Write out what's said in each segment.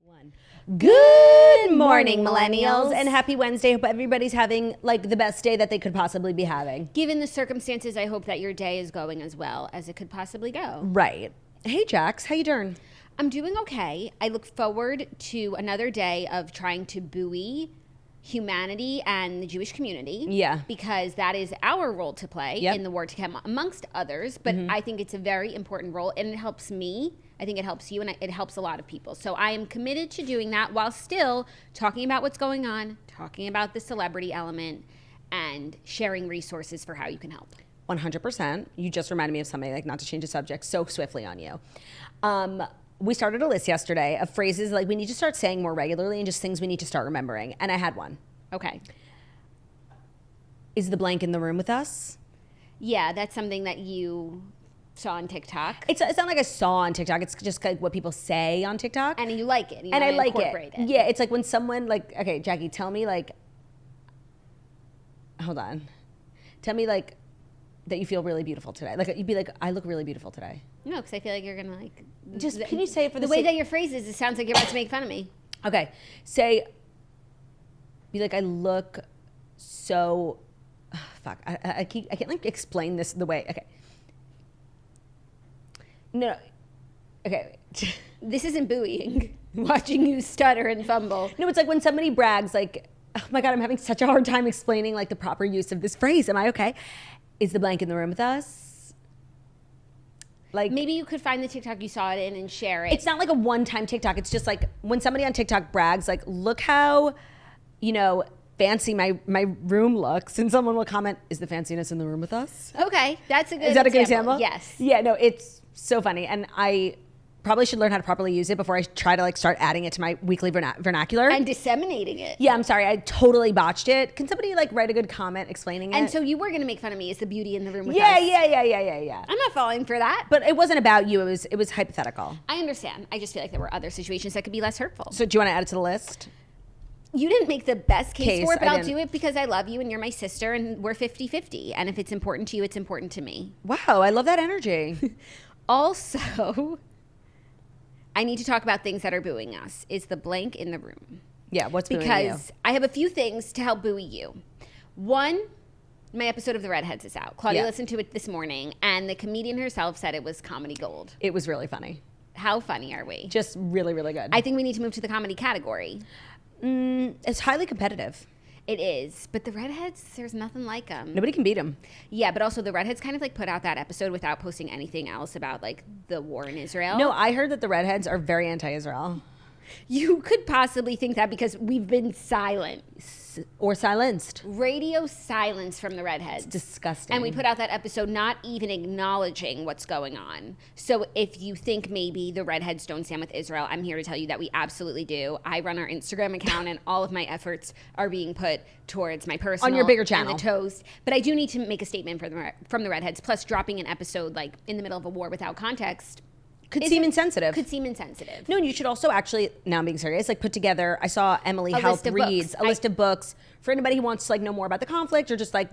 One. Good morning, millennials, and happy Wednesday. Hope everybody's having like the best day that they could possibly be having. Given the circumstances, I hope that your day is going as well as it could possibly go. Right. Hey, Jax, how you doing? I'm doing okay. I look forward to another day of trying to buoy humanity and the Jewish community. Yeah. Because that is our role to play in the war to come, amongst others. But I think it's a very important role, and it helps me. I think it helps you, and it helps a lot of people. So I am committed to doing that while still talking about what's going on, talking about the celebrity element, and sharing resources for how you can help. 100%. You just reminded me of something, like not to change the subject so swiftly on you. We started a list yesterday of phrases like we need to start saying more regularly and just things we need to start remembering. And I had one. Okay. Is the blank in the room with us? Yeah, that's something that you saw on TikTok. It's not like I saw on TikTok. It's just like what people say on TikTok. And you like it. You and I like it. Yeah, it's like when someone like, okay, Jackie, tell me like, hold on. Tell me like that you feel really beautiful today. Like you'd be like, I look really beautiful today. No, because I feel like you're going to like... Just, can you say it for the way that your phrase is, it sounds like you're about to make fun of me. Okay. Be like, I look so... fuck. I can't like explain this the way... Okay. No. Okay. This isn't buoying. Watching you stutter and fumble. No, it's like when somebody brags like, oh my God, I'm having such a hard time explaining like the proper use of this phrase. Am I okay? Is the blank in the room with us? Like maybe you could find the TikTok you saw it in and share it. It's not like a one-time TikTok. It's just like when somebody on TikTok brags, like, look how, fancy my room looks, and someone will comment, is the fanciness in the room with us? Okay, that's a good Is that a good example? Yes. Yeah, no, it's so funny. And I probably should learn how to properly use it before I try to like start adding it to my weekly vernacular. And disseminating it. Yeah, I'm sorry. I totally botched it. Can somebody like write a good comment explaining it? And so you were going to make fun of me. Is the beauty in the room with us? Yeah. I'm not falling for that. But it wasn't about you. It was hypothetical. I understand. I just feel like there were other situations that could be less hurtful. So do you want to add it to the list? You didn't make the best case for it, but I'll do it because I love you and you're my sister and we're 50-50. And if it's important to you, it's important to me. Wow, I love that energy. Also... I need to talk about things that are buoying us. Is the blank in the room? Yeah, what's buoying you? Because I have a few things to help buoy you. One, my episode of The Redheads is out. Claudia listened to it this morning, and the comedian herself said it was comedy gold. It was really funny. How funny are we? Just really, really good. I think we need to move to the comedy category. It's highly competitive. It is, but the Redheads, there's nothing like them. Nobody can beat them. Yeah, but also the Redheads kind of like put out that episode without posting anything else about like the war in Israel. No, I heard that the Redheads are very anti-Israel. You could possibly think that because we've been silent. Or silenced. Radio silence from the Redheads. It's disgusting. And we put out that episode not even acknowledging what's going on. So if you think maybe the Redheads don't stand with Israel, I'm here to tell you that we absolutely do. I run our Instagram account and all of my efforts are being put towards my personal. On your bigger channel. And the Toast. But I do need to make a statement from the Redheads. Plus dropping an episode like in the middle of a war without context. Could seem insensitive. No, and you should also actually, now I'm being serious, like put together, I saw Emily help reads a list of books for anybody who wants to like know more about the conflict or just like,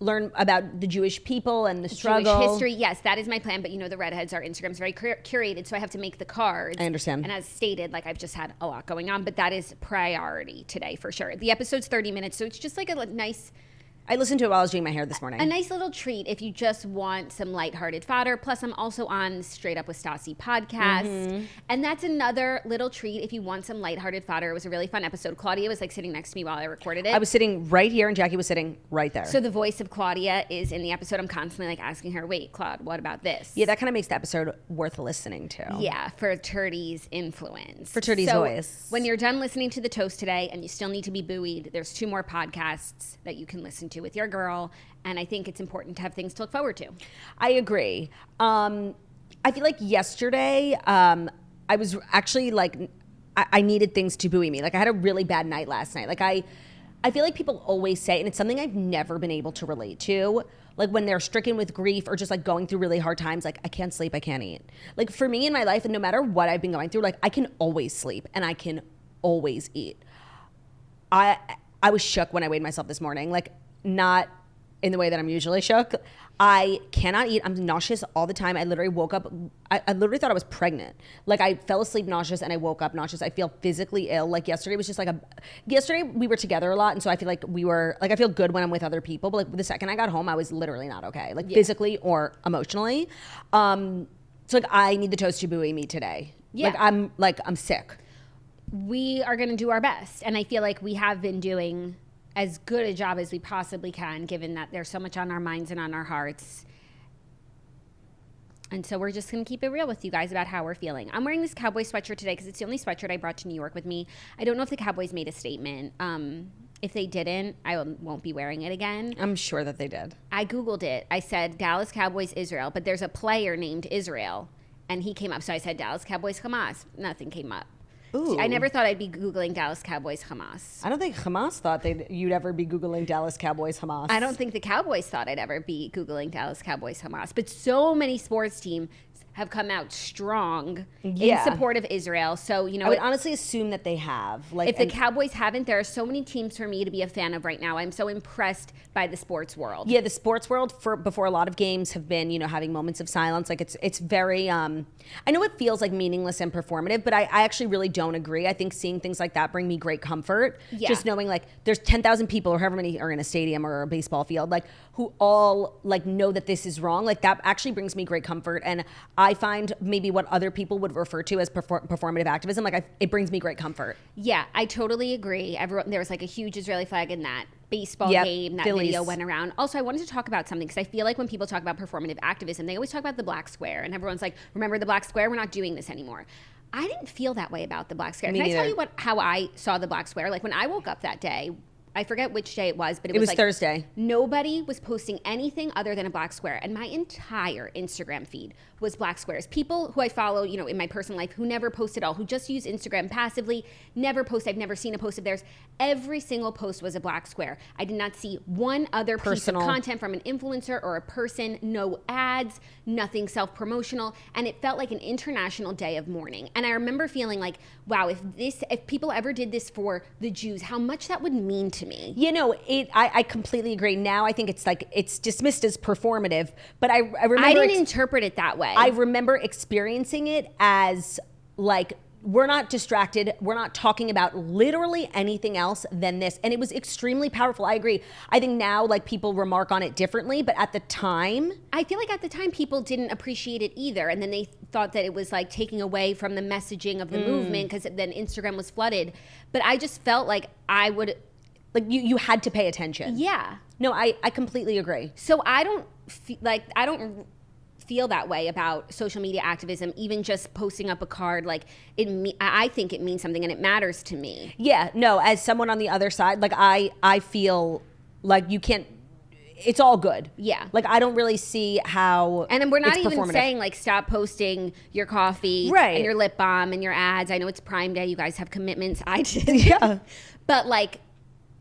learn about the Jewish people and the struggle. Jewish history, yes, that is my plan. But the Redheads, our Instagram's very curated, so I have to make the cards. I understand. And as stated, like I've just had a lot going on, but that is priority today for sure. The episode's 30 minutes, so it's just like a nice... I listened to it while I was doing my hair this morning. A nice little treat if you just want some lighthearted fodder. Plus, I'm also on Straight Up with Stassi podcast. And that's another little treat if you want some lighthearted fodder. It was a really fun episode. Claudia was like sitting next to me while I recorded it. I was sitting right here and Jackie was sitting right there. So the voice of Claudia is in the episode. I'm constantly like asking her, wait, Claude, what about this? Yeah, that kind of makes the episode worth listening to. Yeah, for Turdy's influence. For Turdy's voice. When you're done listening to The Toast today and you still need to be buoyed, there's 2 more podcasts that you can listen to with your girl. And I think it's important to have things to look forward to. I agree. I feel like yesterday, I was actually like, I needed things to buoy me. Like I had a really bad night last night. Like I feel like people always say, and it's something I've never been able to relate to, like when they're stricken with grief or just like going through really hard times, like I can't sleep, I can't eat. Like for me in my life, and no matter what I've been going through, like I can always sleep and I can always eat. I was shook when I weighed myself this morning. Like not in the way that I'm usually shook. I cannot eat. I'm nauseous all the time. I literally woke up. I literally thought I was pregnant. Like I fell asleep nauseous and I woke up nauseous. I feel physically ill. Like yesterday was just like yesterday we were together a lot. And so I feel like I feel good when I'm with other people. But like the second I got home, I was literally not okay. Like physically or emotionally. So like I need the toast jabui meat today. Yeah. I'm sick. We are going to do our best. And I feel like we have been doing as good a job as we possibly can, given that there's so much on our minds and on our hearts. And so we're just going to keep it real with you guys about how we're feeling. I'm wearing this Cowboy sweatshirt today because it's the only sweatshirt I brought to New York with me. I don't know if the Cowboys made a statement. If they didn't, I won't be wearing it again. I'm sure that they did. I Googled it. I said Dallas Cowboys Israel, but there's a player named Israel, and he came up. So I said Dallas Cowboys Hamas. Nothing came up. Ooh. I never thought I'd be Googling Dallas Cowboys Hamas. I don't think Hamas thought you'd ever be Googling Dallas Cowboys Hamas. I don't think the Cowboys thought I'd ever be Googling Dallas Cowboys Hamas. But so many sports teams have come out strong in support of Israel. So, I would honestly assume that they have. If the Cowboys haven't, there are so many teams for me to be a fan of right now. I'm so impressed by the sports world. Yeah, the sports world before a lot of games have been, having moments of silence. Like it's very, I know it feels like meaningless and performative, but I actually really don't agree. I think seeing things like that bring me great comfort. Yeah. Just knowing like there's 10,000 people or however many are in a stadium or a baseball field, like who all like know that this is wrong. Like that actually brings me great comfort. And I find maybe what other people would refer to as performative activism, it brings me great comfort. Yeah, I totally agree. There was like a huge Israeli flag in that baseball game. That Phillies. Video went around. Also, I wanted to talk about something because I feel like when people talk about performative activism, they always talk about the black square. And everyone's like, remember the black square? We're not doing this anymore. I didn't feel that way about the black square. Can I tell you how I saw the black square? Like when I woke up that day, I forget which day it was, but it was like Thursday. Nobody was posting anything other than a black square. And my entire Instagram feed was black squares. People who I follow, in my personal life who never post at all, who just use Instagram passively, never post. I've never seen a post of theirs. Every single post was a black square. I did not see one other piece of content from an influencer or a person, no ads, nothing self-promotional. And it felt like an international day of mourning. And I remember feeling like, wow, if people ever did this for the Jews, how much that would mean to me. I completely agree. Now I think it's dismissed as performative, but I remember I didn't interpret it that way. I remember experiencing it as like, we're not distracted. We're not talking about literally anything else than this. And it was extremely powerful. I agree. I think now like people remark on it differently, but at the time, I feel like at the time people didn't appreciate it either. And then they thought that it was like taking away from the messaging of the movement because then Instagram was flooded. But I just felt like I would... Like you had to pay attention. Yeah. No, I completely agree. So I don't feel that way about social media activism, even just posting up a card. Like I think it means something and it matters to me. Yeah, no, as someone on the other side, like I feel like you can't, it's all good. Yeah. Like I don't really see how. And we're not even saying like stop posting your coffee and your lip balm and your ads. I know it's Prime Day. You guys have commitments. I did. Yeah. But like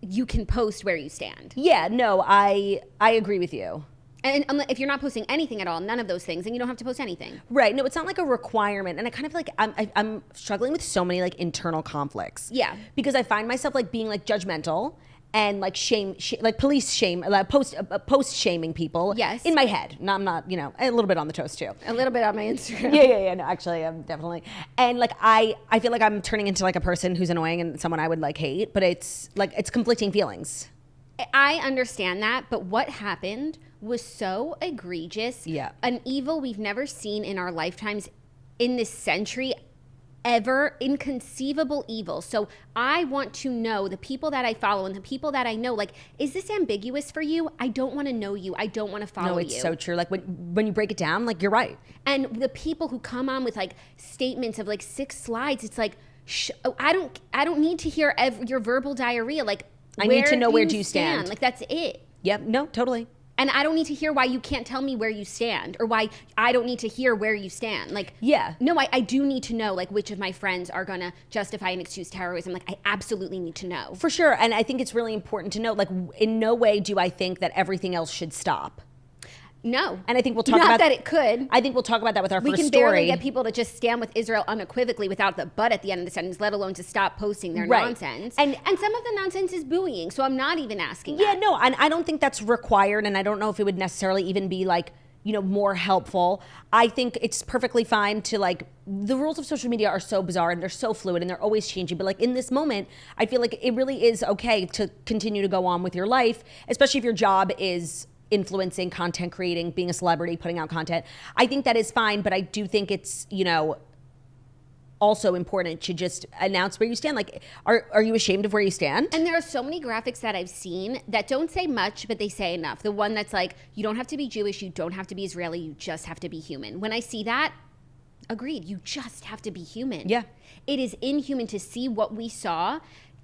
you can post where you stand. Yeah, no, I agree with you. And if you're not posting anything at all, none of those things, then you don't have to post anything. Right. No, it's not like a requirement. And I kind of like, I'm struggling with so many like internal conflicts. Yeah. Because I find myself like being like judgmental and like like police shame, like post shaming people. Yes. In my head. No, I'm not, a little bit on the toast too. A little bit on my Instagram. Yeah. No, actually, I'm definitely. And like, I feel like I'm turning into like a person who's annoying and someone I would like hate, but it's like, it's conflicting feelings. I understand that, but what happened was so egregious. Yeah. An evil we've never seen in our lifetimes in this century ever, inconceivable evil. So I want to know the people that I follow and the people that I know, like, is this ambiguous for you? I don't want to know you. I don't want to follow you. No, it's so true. Like when you break it down, like you're right. And the people who come on with like statements of like 6 slides, it's like, I don't need to hear your verbal diarrhea. Like, I need to know where do you stand. Like that's it. Yep. No, totally. And I don't need to hear why you can't tell me where you stand or why I don't need to hear where you stand. Like, yeah. No, I do need to know, like, which of my friends are going to justify and excuse terrorism. Like, I absolutely need to know. For sure. And I think it's really important to know, like, in no way do I think that everything else should stop. No. And I think we'll talk Not about that it could. I think we'll talk about that with our first story. We can barely get people to just stand with Israel unequivocally without the but at the end of the sentence, let alone to stop posting their nonsense. And some of the nonsense is buoying, so I'm not even asking that. Yeah, no, and I don't think that's required, and I don't know if it would necessarily even be like, you know, more helpful. I think it's perfectly fine to like, the rules of social media are so bizarre and they're so fluid and they're always changing. But like in this moment, I feel like it really is okay to continue to go on with your life, especially if your job is influencing, content creating, being a celebrity, putting out content. I think that is fine, but I do think it's, you know, also important to just announce where you stand. Like, are you ashamed of where you stand? And there are so many graphics that I've seen that don't say much, but they say enough. The one that's like, you don't have to be Jewish, you don't have to be Israeli, you just have to be human. When I see that, agreed, you just have to be human. Yeah. It is inhuman to see what we saw,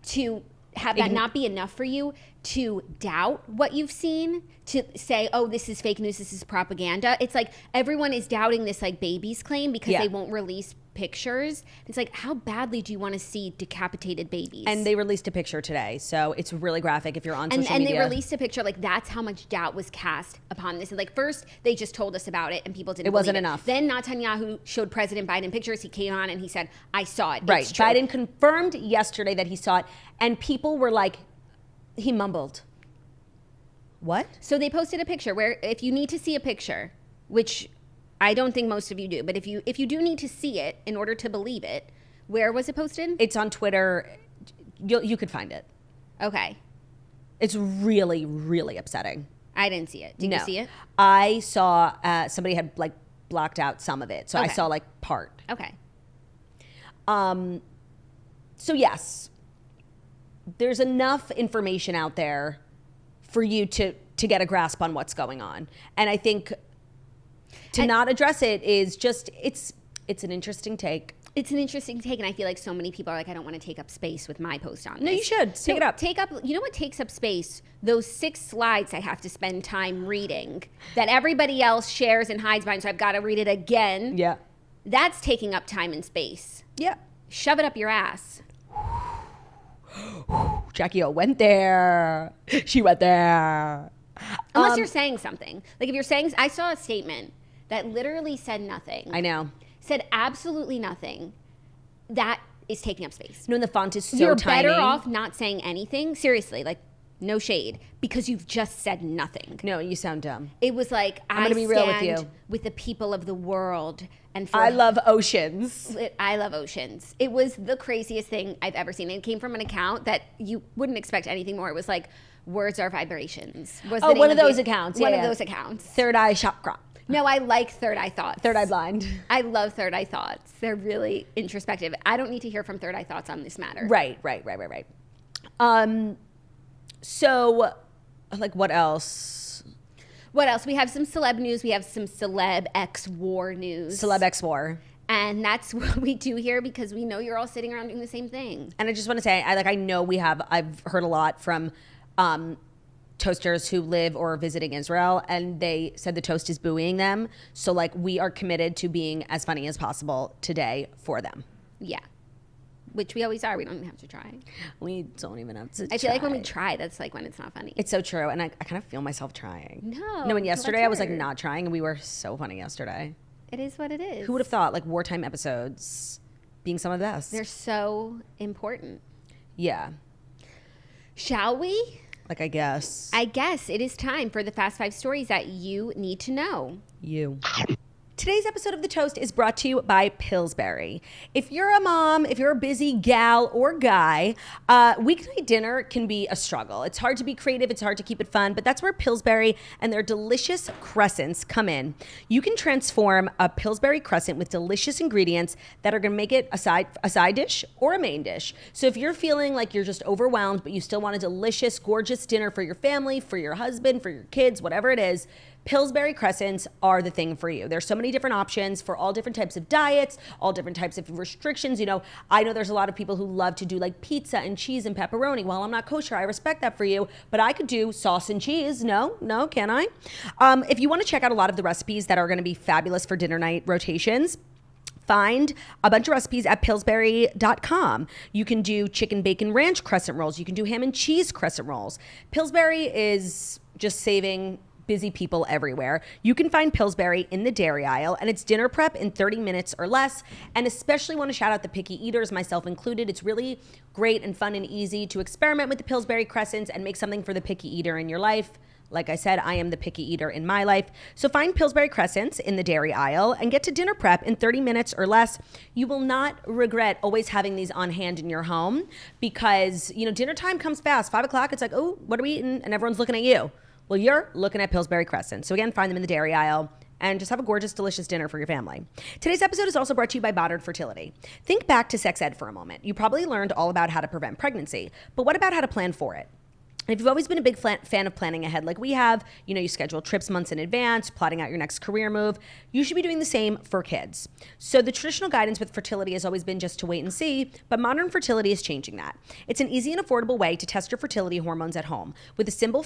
to have that not be enough for you, to doubt what you've seen, to say, oh, this is fake news, this is propaganda. It's like everyone is doubting this like babies claim because they won't release pictures. It's like, how badly do you want to see decapitated babies? And they released a picture today, so it's really graphic if you're on social media. And they released a picture, like that's how much doubt was cast upon this. And like first, they just told us about it and people didn't believe it. Wasn't enough. Then Netanyahu showed President Biden pictures. He came on and he said, I saw it. Right. It's true. Biden confirmed yesterday that he saw it, and people were like, he mumbled. What? So they posted a picture where if you need to see a picture, which I don't think most of you do, but if you do need to see it in order to believe it, where was it posted? It's on Twitter. You could find it. Okay. It's really, really upsetting. I didn't see it. Did you see it? I saw somebody had like blocked out some of it, so I saw like part. Okay. So yes, there's enough information out there for you to get a grasp on what's going on, and I think to not address it is just it's an interesting take. It's an interesting take, and I feel like so many people are like, I don't want to take up space with my post on this. No, you should. Take it up. You know what takes up space? Those 6 slides I have to spend time reading that everybody else shares and hides behind, so I've got to read it again. Yeah. That's taking up time and space. Yeah. Shove it up your ass. Jackie O went there. She went there. Unless you're saying something. Like if you're saying, I saw a statement that literally said nothing. I know. Said absolutely nothing. That is taking up space. No, and the font is so You're tiny. better off not saying anything. Seriously, like no shade, because you've just said nothing. No, you sound dumb. It was like, I'm gonna be real with you. With the people of the world. And I love oceans. I love oceans. It was the craziest thing I've ever seen. It came from an account that you wouldn't expect anything more. It was like, words are vibrations. One of those accounts. One of those accounts. Third Eye Chakra. No, I like Third Eye Thoughts. Third Eye Blind. I love Third Eye Thoughts. They're really introspective. I don't need to hear from Third Eye Thoughts on this matter. Right. So, like, what else? What else? We have some celeb news. We have some Celeb X War news. Celeb X War. And that's what we do here because we know you're all sitting around doing the same thing. And I just want to say, I know I've heard a lot from toasters who live or are visiting Israel, and they said the toast is buoying them. So like we are committed to being as funny as possible today for them. Yeah. Which we always are. We don't even have to try. We don't even have to I feel like when we try, that's like when it's not funny. It's so true. And I kind of feel myself trying. No. And yesterday I was like not trying, and we were so funny yesterday. It is what it is. Who would have thought like wartime episodes being some of the best? They're so important. Yeah. Shall we? Like, I guess it is time for the Fast 5 stories that you need to know. Today's episode of The Toast is brought to you by Pillsbury. If you're a mom, if you're a busy gal or guy, weeknight dinner can be a struggle. It's hard to be creative, it's hard to keep it fun, but that's where Pillsbury and their delicious crescents come in. You can transform a Pillsbury crescent with delicious ingredients that are gonna make it a side dish or a main dish. So if you're feeling like you're just overwhelmed, but you still want a delicious, gorgeous dinner for your family, for your husband, for your kids, whatever it is, Pillsbury crescents are the thing for you. There's so many different options for all different types of diets, all different types of restrictions. You know, I know there's a lot of people who love to do like pizza and cheese and pepperoni. While I'm not kosher, I respect that for you, but I could do sauce and cheese. No, can I? If you want to check out a lot of the recipes that are going to be fabulous for dinner night rotations, find a bunch of recipes at Pillsbury.com. You can do chicken bacon ranch crescent rolls. You can do ham and cheese crescent rolls. Pillsbury is just saving busy people everywhere, you can find Pillsbury in the dairy aisle, and it's dinner prep in 30 minutes or less. And especially want to shout out the picky eaters, myself included. It's really great and fun and easy to experiment with the Pillsbury crescents and make something for the picky eater in your life. Like I said, I am the picky eater in my life. So find Pillsbury crescents in the dairy aisle and get to dinner prep in 30 minutes or less. You will not regret always having these on hand in your home because, dinner time comes fast. 5 o'clock, it's like, oh, what are we eating? And everyone's looking at you. Well, you're looking at Pillsbury crescents. So again, find them in the dairy aisle and just have a gorgeous, delicious dinner for your family. Today's episode is also brought to you by Modern Fertility. Think back to sex ed for a moment. You probably learned all about how to prevent pregnancy, but what about how to plan for it? If you've always been a big fan of planning ahead like we have, you schedule trips months in advance, plotting out your next career move, you should be doing the same for kids. So the traditional guidance with fertility has always been just to wait and see, but Modern Fertility is changing that. It's an easy and affordable way to test your fertility hormones at home with a simple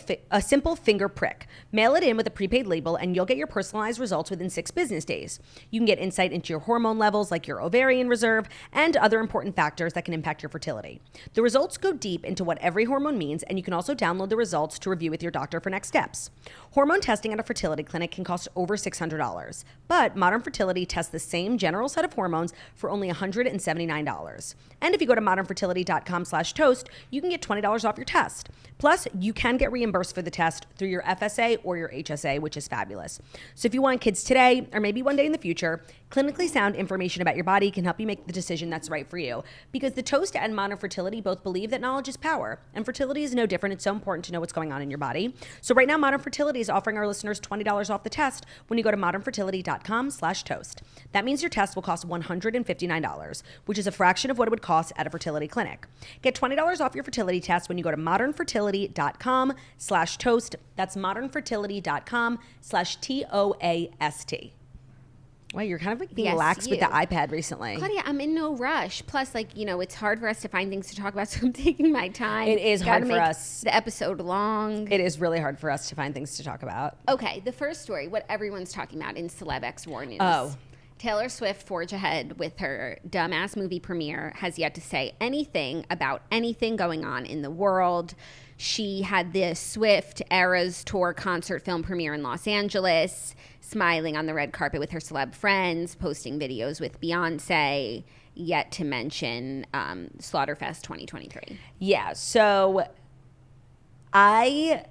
finger prick. Mail it in with a prepaid label and you'll get your personalized results within 6 business days. You can get insight into your hormone levels like your ovarian reserve and other important factors that can impact your fertility. The results go deep into what every hormone means, and you can also download the results to review with your doctor for next steps. Hormone testing at a fertility clinic can cost over $600, but Modern Fertility tests the same general set of hormones for only $179. And if you go to modernfertility.com/toast, you can get $20 off your test. Plus, you can get reimbursed for the test through your FSA or your HSA, which is fabulous. So if you want kids today, or maybe one day in the future, clinically sound information about your body can help you make the decision that's right for you. Because the Toast and Modern Fertility both believe that knowledge is power, and fertility is no different. It's so important to know what's going on in your body. So right now, Modern Fertility is offering our listeners $20 off the test when you go to modernfertility.com/toast. That means your test will cost $159, which is a fraction of what it would cost at a fertility clinic. Get $20 off your fertility test when you go to modernfertility.com/toast. That's modernfertility.com/TOAST. Wow, you're kind of like being lax with the iPad recently. Claudia, I'm in no rush. Plus, it's hard for us to find things to talk about, so I'm taking my time. It is hard for us. The episode long. It is really hard for us to find things to talk about. Okay, the first story, what everyone's talking about in Celeb X War News. Oh. Taylor Swift forge ahead with her dumbass movie premiere, has yet to say anything about anything going on in the world. She had the Swift Eras Tour concert film premiere in Los Angeles, smiling on the red carpet with her celeb friends, posting videos with Beyonce, yet to mention Slaughterfest 2023. Yeah, so I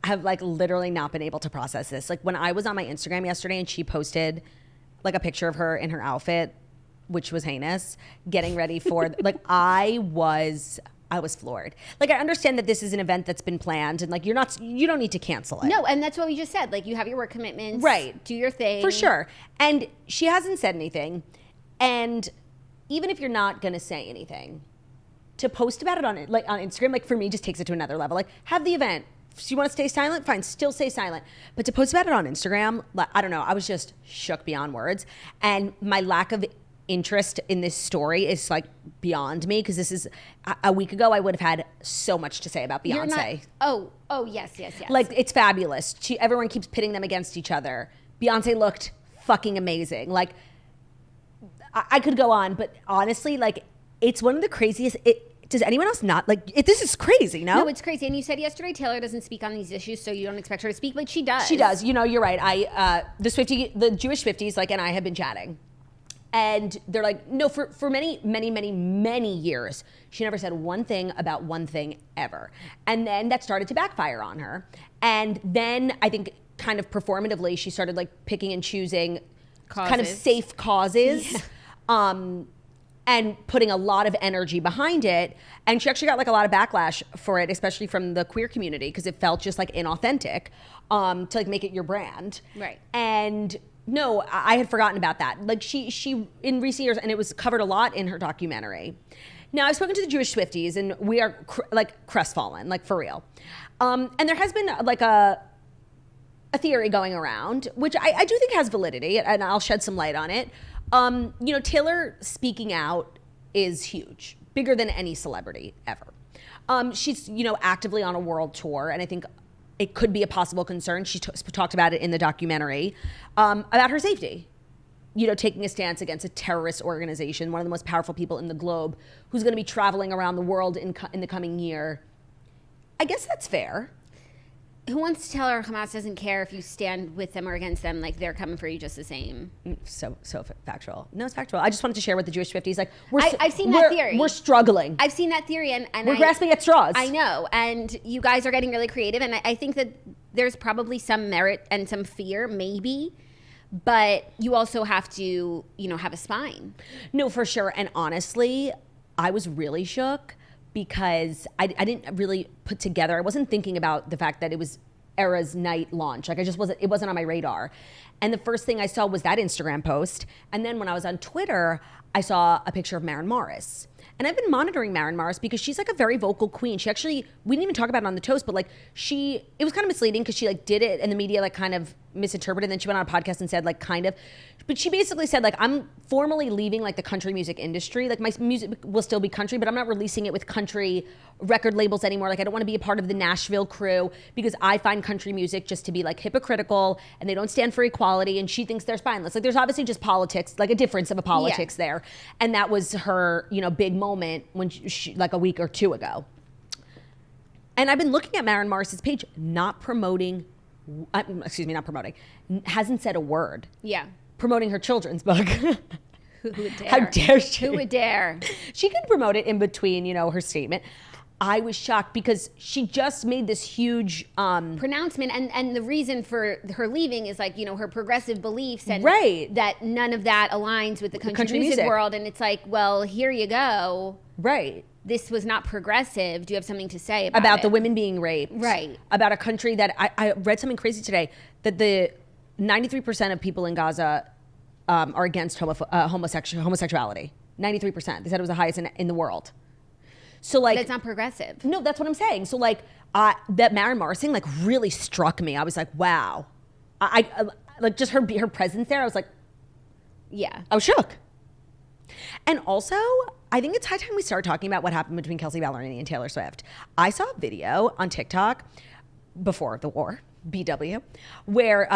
have literally not been able to process this. When I was on my Instagram yesterday and she posted a picture of her in her outfit, which was heinous, getting ready for I was floored. I understand that this is an event that's been planned and you don't need to cancel it. No, and that's what we just said. You have your work commitments. Right. Do your thing. For sure. And she hasn't said anything. And even if you're not going to say anything, to post about it on Instagram, for me, just takes it to another level. Have the event. If you want to stay silent, fine, still stay silent. But to post about it on Instagram, I don't know, I was just shook beyond words. And my lack of interest in this story is beyond me, because this is a week ago I would have had so much to say about Beyonce. Oh yes. It's fabulous. Everyone keeps pitting them against each other. Beyonce looked fucking amazing. I could go on, but honestly, it's one of the craziest. Does anyone else not this is crazy? No, it's crazy. And you said yesterday Taylor doesn't speak on these issues, so you don't expect her to speak, but she does. She does. You're right. The Jewish Swifties and I have been chatting. And they're no, for many, many, many, many years, she never said one thing about one thing ever. And then that started to backfire on her. And then I think kind of performatively, she started picking and choosing kind of safe causes. Yeah. And putting a lot of energy behind it. And she actually got a lot of backlash for it, especially from the queer community, because it felt just inauthentic to make it your brand. Right. And no, I had forgotten about that. She in recent years, and it was covered a lot in her documentary. Now, I've spoken to the Jewish Swifties, and we are crestfallen, for real. And there has been a theory going around, which I do think has validity, and I'll shed some light on it. Taylor speaking out is huge, bigger than any celebrity ever. She's, actively on a world tour, and I think it could be a possible concern. She talked about it in the documentary, about her safety. Taking a stance against a terrorist organization, one of the most powerful people in the globe, who's going to be traveling around the world in the coming year. I guess that's fair. Who wants to tell her Hamas doesn't care if you stand with them or against them? Like, they're coming for you just the same. So factual. No, it's factual. I just wanted to share with the Jewish 50s. Like, I've seen that theory. We're struggling. I've seen that theory, and we're grasping at straws. I know, and you guys are getting really creative, and I think that there's probably some merit and some fear, maybe, but you also have to, have a spine. No, for sure. And honestly, I was really shook because I didn't really put together. I wasn't thinking about the fact that it was Era's night launch. Like, it wasn't on my radar. And the first thing I saw was that Instagram post. And then when I was on Twitter, I saw a picture of Maren Morris. And I've been monitoring Maren Morris because she's like a very vocal queen. She actually, we didn't even talk about it on the toast, but like it was kind of misleading because she like did it and the media like kind of misinterpreted. And then she went on a podcast and said like kind of, but she basically said like, I'm formally leaving like the country music industry. Like my music will still be country, but I'm not releasing it with country record labels anymore. Like I don't want to be a part of the Nashville crew because I find country music just to be like hypocritical and they don't stand for equality. And she thinks they're spineless. Like there's obviously just politics, like a difference of a politics there. And that was her, big moment when she like a week or two ago. And I've been looking at Maren Morris's page, not promoting, hasn't said a word. Yeah. Promoting her children's book. Who would dare? How dare she? Who would dare? She can promote it in between, her statement. I was shocked because she just made this huge pronouncement, and the reason for her leaving is like her progressive beliefs and that none of that aligns with the country music world. And it's like, well, here you go. Right. This was not progressive. Do you have something to say about it? The women being raped? Right. About a country that I read something crazy today that the 93% of people in Gaza are against homosexuality. 93%. They said it was the highest in the world. So like that's not progressive. No, that's what I'm saying. So like that Maren Morris thing like really struck me. I was like, wow. I like just her presence there. I was like, yeah, I was shook. And also, I think it's high time we start talking about what happened between Kelsey Ballerini and Taylor Swift. I saw a video on TikTok before the war, BW, where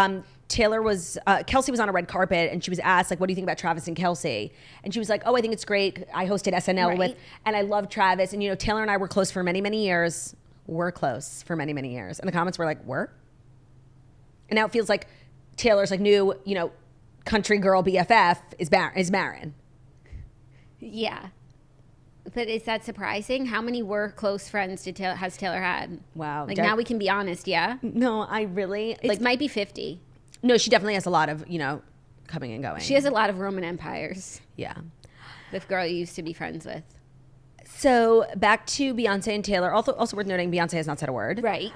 Kelsey was on a red carpet and she was asked like, what do you think about Travis and Kelsey? And she was like, oh, I think it's great. I hosted SNL and I love Travis. And Taylor and I were close for many, many years. We're close for many, many years. And the comments were like, we're? And now it feels like Taylor's like new, country girl BFF is Maren. Yeah. But is that surprising? How many were close friends has Taylor had? Wow. Like now we can be honest, yeah? No, I really... It might be 50. No, she definitely has a lot of, coming and going. She has a lot of Roman empires. Yeah. The girl you used to be friends with. So back to Beyonce and Taylor. Also worth noting, Beyonce has not said a word. Right.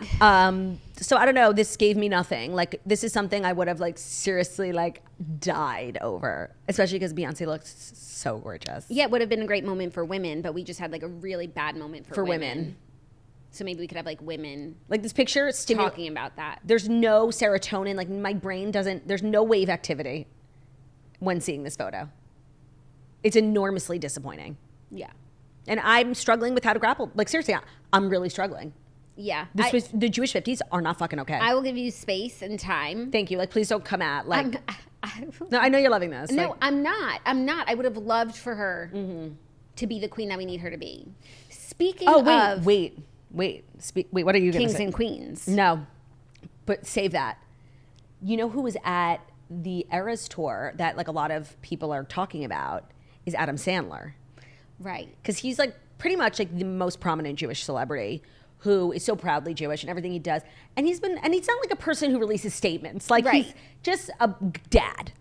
So I don't know. This gave me nothing. Like this is something I would have like seriously like died over, especially because Beyonce looks so gorgeous. Yeah, it would have been a great moment for women, but we just had like a really bad moment for women. So maybe we could have like women like this picture talking about that. There's no serotonin. Like my brain doesn't. There's no wave activity when seeing this photo. It's enormously disappointing. Yeah. And I'm struggling with how to grapple. Like, seriously, I'm really struggling. Yeah. The Jewish 50s are not fucking okay. I will give you space and time. Thank you. Like, please don't come at, like... No, I know you're loving this. No, like, I'm not. I would have loved for her to be the queen that we need her to be. Speaking of... Wait, what are you going to say? Kings and queens. No, but save that. You know who was at the Eras tour that, like, a lot of people are talking about is Adam Sandler. Right. Because he's like pretty much like the most prominent Jewish celebrity who is so proudly Jewish and everything he does. And he's not like a person who releases statements. Like he's just a dad.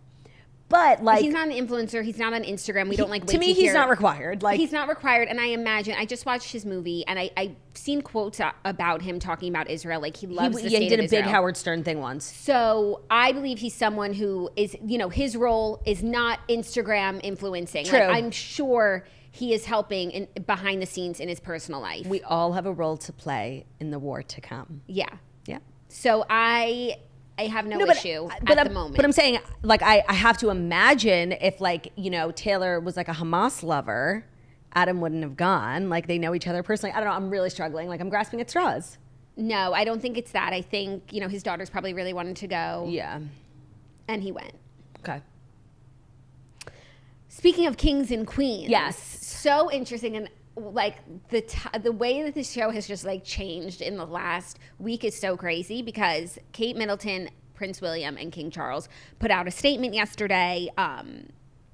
But like he's not an influencer. He's not on Instagram. We don't like wait to me, he's not required. Like he's not required. And I imagine I just watched his movie and I've seen quotes about him talking about Israel. Like he loves the state of Israel. He did a big Howard Stern thing once. So I believe he's someone who is, his role is not Instagram influencing. True. Like, I'm sure he is helping behind the scenes in his personal life. We all have a role to play in the war to come. Yeah. Yeah. So I have no issue at the moment. But I'm saying, like, I have to imagine if, like, Taylor was like a Hamas lover, Adam wouldn't have gone. Like, they know each other personally. I don't know. I'm really struggling. Like, I'm grasping at straws. No, I don't think it's that. I think, his daughters probably really wanted to go. Yeah. And he went. Okay. Speaking of kings and queens. Yes. So interesting. And like the way that this show has just like changed in the last week is so crazy, because Kate Middleton, Prince William, and King Charles put out a statement yesterday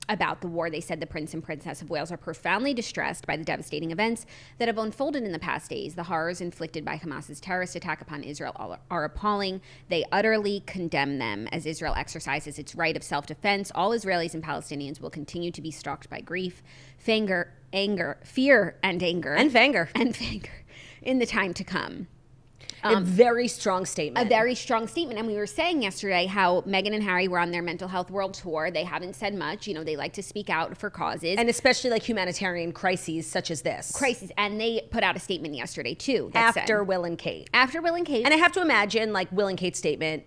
about the war. They said the Prince and Princess of Wales are profoundly distressed by the devastating events that have unfolded in the past days. The horrors inflicted by Hamas's terrorist attack upon Israel are appalling. They utterly condemn them. As Israel exercises its right of self-defense, all Israelis and Palestinians will continue to be stalked by grief, fear, and anger. And fanger. In the time to come. A very strong statement. A very strong statement. And we were saying yesterday how Meghan and Harry were on their mental health world tour. They haven't said much. You know, they like to speak out for causes. And especially like humanitarian crises such as this. And they put out a statement yesterday too. After Will and Kate. And I have to imagine like Will and Kate's statement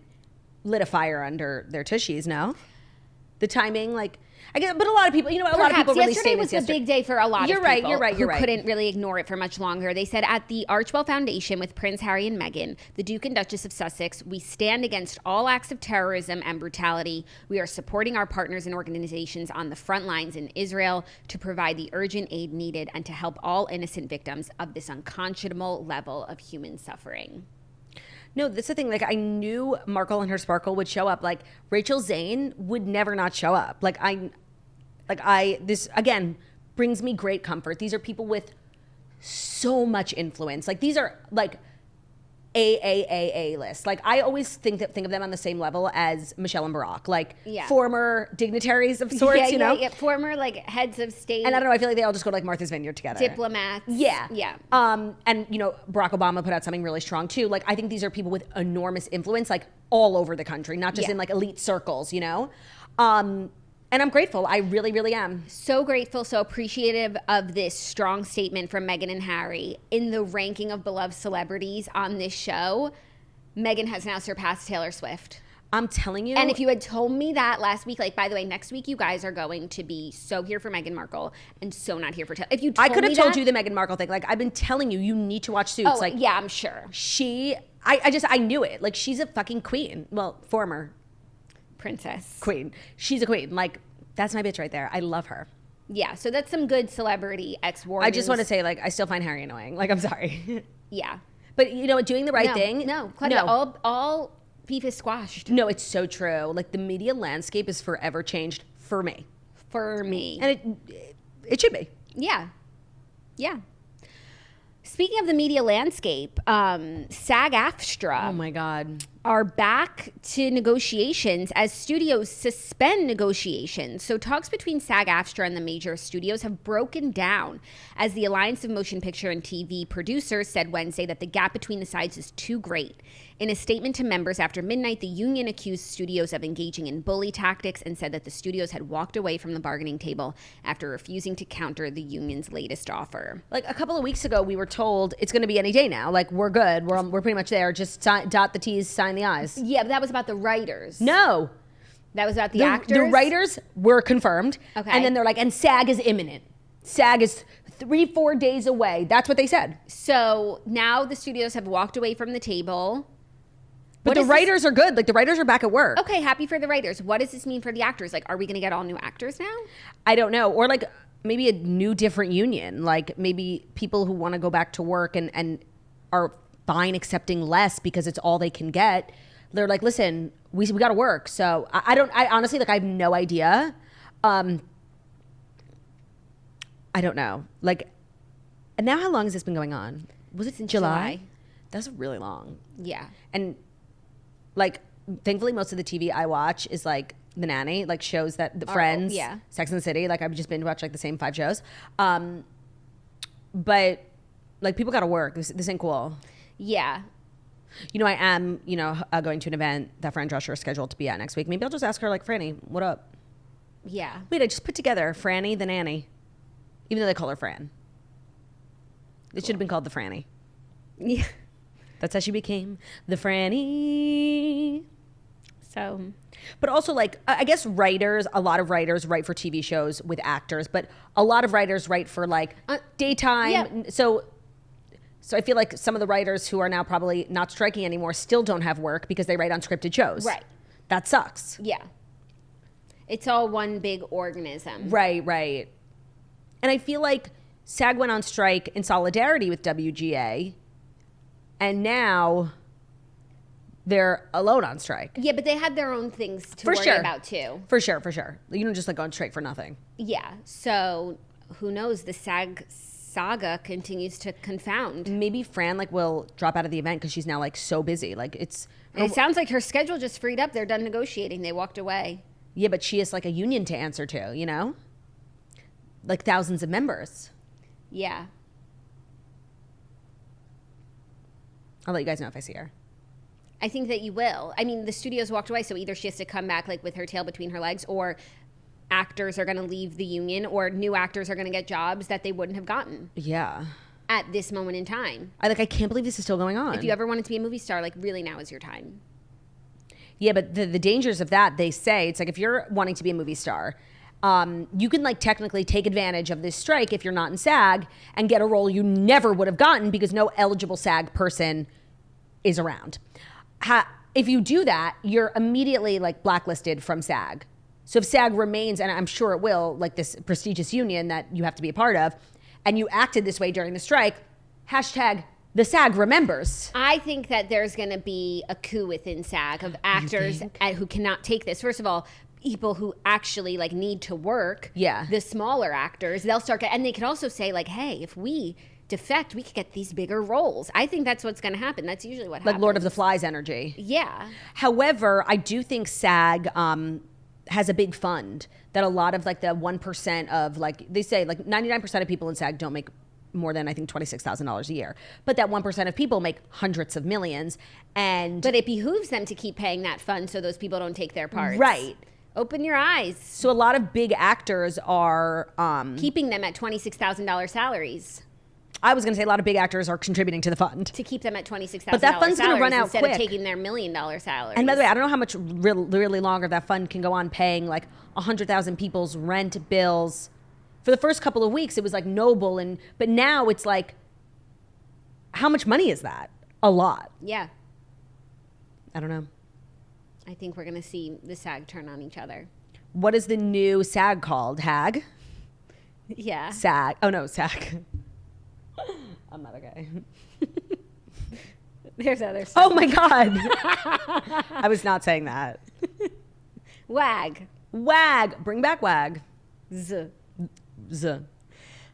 lit a fire under their tushies, no? The timing, like... I get, but a lot of people, you know, a lot of people release statements yesterday. Was a big day for a lot of people. You're right. Who couldn't really ignore it for much longer. They said at the Archwell Foundation with Prince Harry and Meghan, the Duke and Duchess of Sussex, we stand against all acts of terrorism and brutality. We are supporting our partners and organizations on the front lines in Israel to provide the urgent aid needed and to help all innocent victims of this unconscionable level of human suffering. No, that's the thing. Like, I knew Markle and her sparkle would show up. Like, Rachel Zane would never not show up. This, again, brings me great comfort. These are people with so much influence. Like, these are, like, A list. Like, I always think of them on the same level as Michelle and Barack. Like, former dignitaries of sorts, you know? Yeah, former, like, heads of state. And I don't know, I feel like they all just go to, like, Martha's Vineyard together. Diplomats. Yeah. And, you know, Barack Obama put out something really strong, too. Like, I think these are people with enormous influence, like, all over the country, not just in, like, elite circles, you know? And I'm grateful. I really, really am. So grateful, so appreciative of this strong statement from Meghan and Harry. In the ranking of beloved celebrities on this show, Meghan has now surpassed Taylor Swift. I'm telling you. And if you had told me that last week, like, by the way, next week you guys are going to be so here for Meghan Markle and so not here for Taylor. If you told I could have told you the Meghan Markle thing. Like, I've been telling you, you need to watch Suits. Oh, like, yeah, I'm sure. I knew it. Like, she's a fucking queen. Well, former. Princess. Queen. She's a queen. Like, that's my bitch right there. I love her. Yeah, so that's some good celebrity ex-war I just want to say, like, I still find Harry annoying. Like, I'm sorry. Yeah. But, you know, doing the right thing. No, Claudia, all beef is squashed. No, it's so true. Like, the media landscape is forever changed for me. And it should be. Yeah. Speaking of the media landscape, SAG-Aftra. Oh, my God. Are back to negotiations as studios suspend negotiations. So talks between SAG-Aftra and the major studios have broken down as the Alliance of Motion Picture and TV Producers said Wednesday that the gap between the sides is too great. In a statement to members after midnight, the union accused studios of engaging in bully tactics and said that the studios had walked away from the bargaining table after refusing to counter the union's latest offer. Like, a couple of weeks ago, we were told it's going to be any day now. Like, we're good. We're pretty much there. Just dot the T's, sign the I's. Yeah, but that was about the writers. No. That was about the actors? The writers were confirmed. Okay. And then they're like, and SAG is imminent. SAG is 3-4 days away. That's what they said. So now the studios have walked away from the table. But the writers are good. Like, the writers are back at work. Okay, happy for the writers. What does this mean for the actors? Like, are we going to get all new actors now? I don't know. Or, like, maybe a new, different union. Like, maybe people who want to go back to work and are fine accepting less because it's all they can get. They're like, listen, we got to work. So I honestly, like, I have no idea. I don't know. Like, and now how long has this been going on? Was it since July? That's really long. Yeah. And, like, thankfully, most of the TV I watch is, like, The Nanny, like, shows that the Friends, Sex and the City. Like, I've just binge watched, like, the same 5 shows. But, like, people got to work. This ain't cool. Yeah. You know, I am, you know, going to an event that Fran Drescher is scheduled to be at next week. Maybe I'll just ask her, like, Franny, what up? Yeah. Wait, I just put together Franny the Nanny. Even though they call her Fran. It should have been called the Franny. Yeah. That's how she became the Franny. So. But also, like, I guess a lot of writers write for TV shows with actors, but a lot of writers write for, like, daytime. Yeah. So I feel like some of the writers who are now probably not striking anymore still don't have work because they write on scripted shows. Right. That sucks. Yeah. It's all one big organism. Right. And I feel like SAG went on strike in solidarity with WGA, and now they're alone on strike. Yeah, but they had their own things to worry about too. For sure. You don't just like go on strike for nothing. Yeah. So who knows? The SAG saga continues to confound. Maybe Fran like will drop out of the event because she's now like so busy. Like it sounds like her schedule just freed up. They're done negotiating. They walked away. Yeah, but she has like a union to answer to, you know? Like thousands of members. Yeah. I'll let you guys know if I see her. I think that you will. I mean, the studio's walked away, so either she has to come back like with her tail between her legs, or actors are going to leave the union, or new actors are going to get jobs that they wouldn't have gotten. Yeah. At this moment in time. I can't believe this is still going on. If you ever wanted to be a movie star, like really now is your time. Yeah, but the dangers of that, they say, it's like if you're wanting to be a movie star, you can like technically take advantage of this strike if you're not in SAG and get a role you never would have gotten because no eligible SAG person is around. If you do that, you're immediately like blacklisted from SAG. So if SAG remains, and I'm sure it will, like this prestigious union that you have to be a part of, and you acted this way during the strike, hashtag the SAG remembers. I think that there's going to be a coup within SAG of actors who cannot take this. First of all, people who actually like need to work. Yeah. The smaller actors, they'll start, and they could also say like, hey, if we defect, we could get these bigger roles. I think that's what's going to happen. That's usually what happens. Like Lord of the Flies energy. Yeah. However, I do think SAG has a big fund that a lot of like the 1% of like, they say like 99% of people in SAG don't make more than I think $26,000 a year. But that 1% of people make hundreds of millions. But it behooves them to keep paying that fund so those people don't take their parts. Right. Open your eyes. So a lot of big actors are keeping them at $26,000 salaries. I was going to say a lot of big actors are contributing to the fund. To keep them at $26,000 but that fund's going to run out instead quick. Of taking their $1 million salaries. And by the way, I don't know how much really longer that fund can go on paying like 100,000 people's rent bills. For the first couple of weeks, it was like noble. But now it's like, how much money is that? A lot. Yeah. I don't know. I think we're going to see the SAG turn on each other. What is the new SAG called? HAG? Yeah. SAG. Oh, no, SAG. I'm not okay. There's other stuff. Oh, my God. I was not saying that. WAG. Bring back WAG. Z. Z.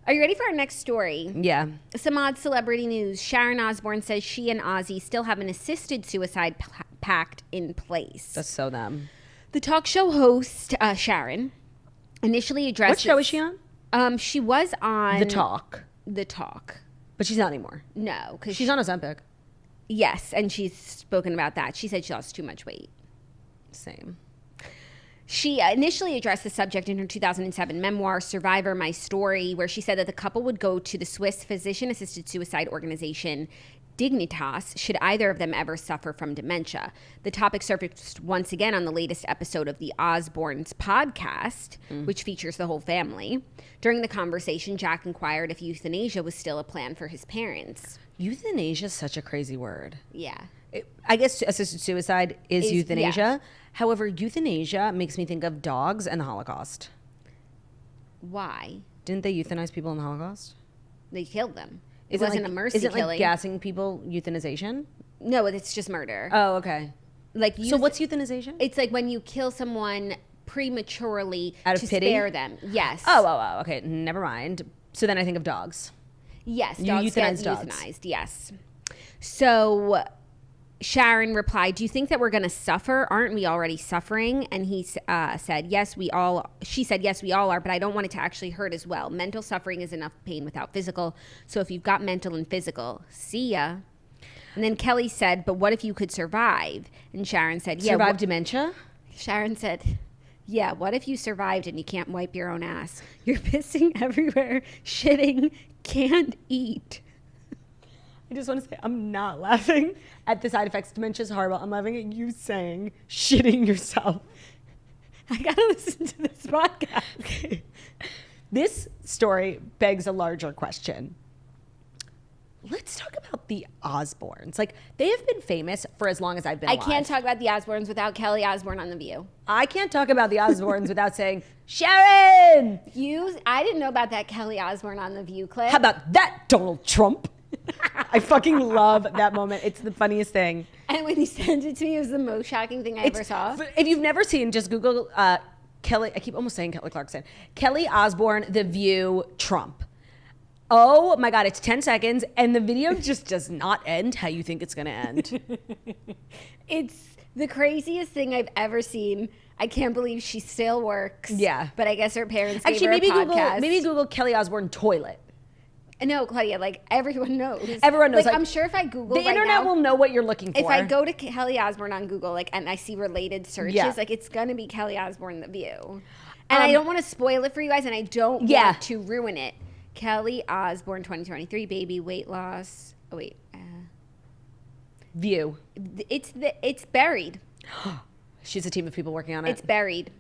Are you ready for our next story? Yeah. Some odd celebrity news. Sharon Osborne says she and Ozzy still have an assisted suicide pact in place. That's so them. The talk show host, Sharon, initially addressed... What show is she on? She was on... The Talk. But she's not anymore. No. Cause she's on Ozempic. Yes, and she's spoken about that. She said she lost too much weight. Same. She initially addressed the subject in her 2007 memoir, Survivor, My Story, where she said that the couple would go to the Swiss physician-assisted suicide organization Dignitas should either of them ever suffer from dementia. The topic surfaced once again on the latest episode of the Osborne's podcast, which features the whole family. During the conversation, Jack inquired if euthanasia was still a plan for his parents. Euthanasia is such a crazy word. Yeah. I guess assisted suicide is euthanasia. Yeah. However, euthanasia makes me think of dogs and the Holocaust. Why? Didn't they euthanize people in the Holocaust? They killed them. It wasn't a mercy killing. Isn't like gassing people euthanization? No, it's just murder. Oh, okay. Like so what's euthanization? It's like when you kill someone prematurely out of to pity? Spare them. Yes. Oh, okay. Never mind. So then I think of dogs. Yes, dogs get euthanized. Yes. So Sharon replied, "Do you think that we're going to suffer? Aren't we already suffering?" And he said, "Yes, we all." She said, "Yes, we all are, but I don't want it to actually hurt as well. Mental suffering is enough pain without physical. So if you've got mental and physical, see ya." And then Kelly said, "But what if you could survive?" And Sharon said, "Yeah, survive dementia." Sharon said, "Yeah, what if you survived and you can't wipe your own ass? You're pissing everywhere, shitting, can't eat." I just want to say I'm not laughing at the side effects. Dementia is horrible. I'm laughing at you saying shitting yourself. I got to listen to this podcast. Okay. This story begs a larger question. Let's talk about about the Osbornes. Like, they have been famous for as long as I've been alive. I can't talk about the Osbornes without Kelly Osborne on The View. I can't talk about the Osbornes without saying, Sharon! I didn't know about that Kelly Osborne on The View clip. How about that, Donald Trump? I fucking love that moment. It's the funniest thing. And when he sent it to me, it was the most shocking thing I ever saw. If you've never seen, just Google Kelly. I keep almost saying Kelly Clarkson. Kelly Osborne, The View, Trump. Oh my God, it's 10 seconds and the video just does not end how you think it's going to end. It's the craziest thing I've ever seen. I can't believe she still works. Yeah. But I guess her parents gave her a podcast. Maybe Google Kelly Osborne toilet. No, Claudia, like everyone knows. Everyone knows. Like I'm sure if I Google the internet will know what you're looking for. If I go to Kelly Osborne on Google, like, and I see related searches, like it's gonna be Kelly Osborne The View. And I don't want to spoil it for you guys, and I don't want to ruin it. Kelly Osborne 2023 baby weight loss. Oh wait. View. It's buried. She's a team of people working on it. It's buried.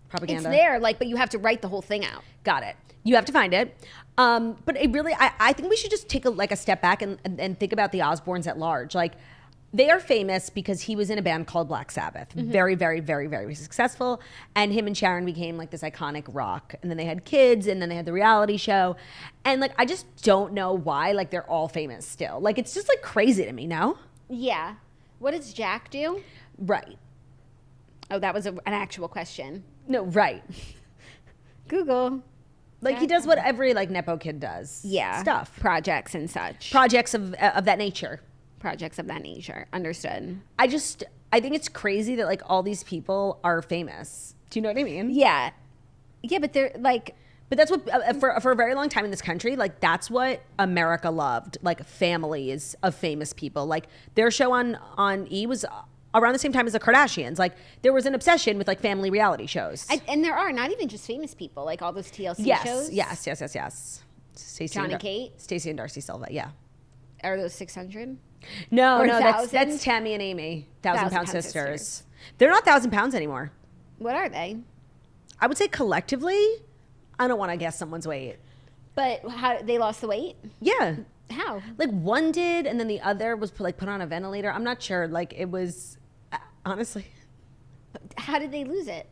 Propaganda. It's there, like, but you have to write the whole thing out. Got it. You have to find it. But it really, I think we should just take a step back and think about the Osbournes at large. Like, they are famous because he was in a band called Black Sabbath. Mm-hmm. Very, very, very, very successful. And him and Sharon became like this iconic rock. And then they had kids, and then they had the reality show. And like, I just don't know why, like, they're all famous still. Like, it's just like crazy to me, no? Yeah. What does Jack do? Right. Oh, that was an actual question. No, right. Google. Like, he does what every, like, Nepo kid does. Yeah. Stuff. Projects and such. Projects of that nature. Projects of that nature. Understood. I think it's crazy that, like, all these people are famous. Do you know what I mean? Yeah. Yeah, but they're, like... But that's what, for a very long time in this country, like, that's what America loved. Like, families of famous people. Like, their show on E! Was around the same time as the Kardashians. Like, there was an obsession with, like, family reality shows. And there are not even just famous people, like all those TLC shows. Yes. John and Kate? Stacey and Darcy Silva, yeah. Are those 600? No, that's Tammy and Amy, 1,000-Pound Sisters. They're not 1,000 pounds anymore. What are they? I would say collectively, I don't want to guess someone's weight. But how they lost the weight? Yeah. How? Like, one did, and then the other was put on a ventilator. I'm not sure. Like, it was... Honestly. How did they lose it?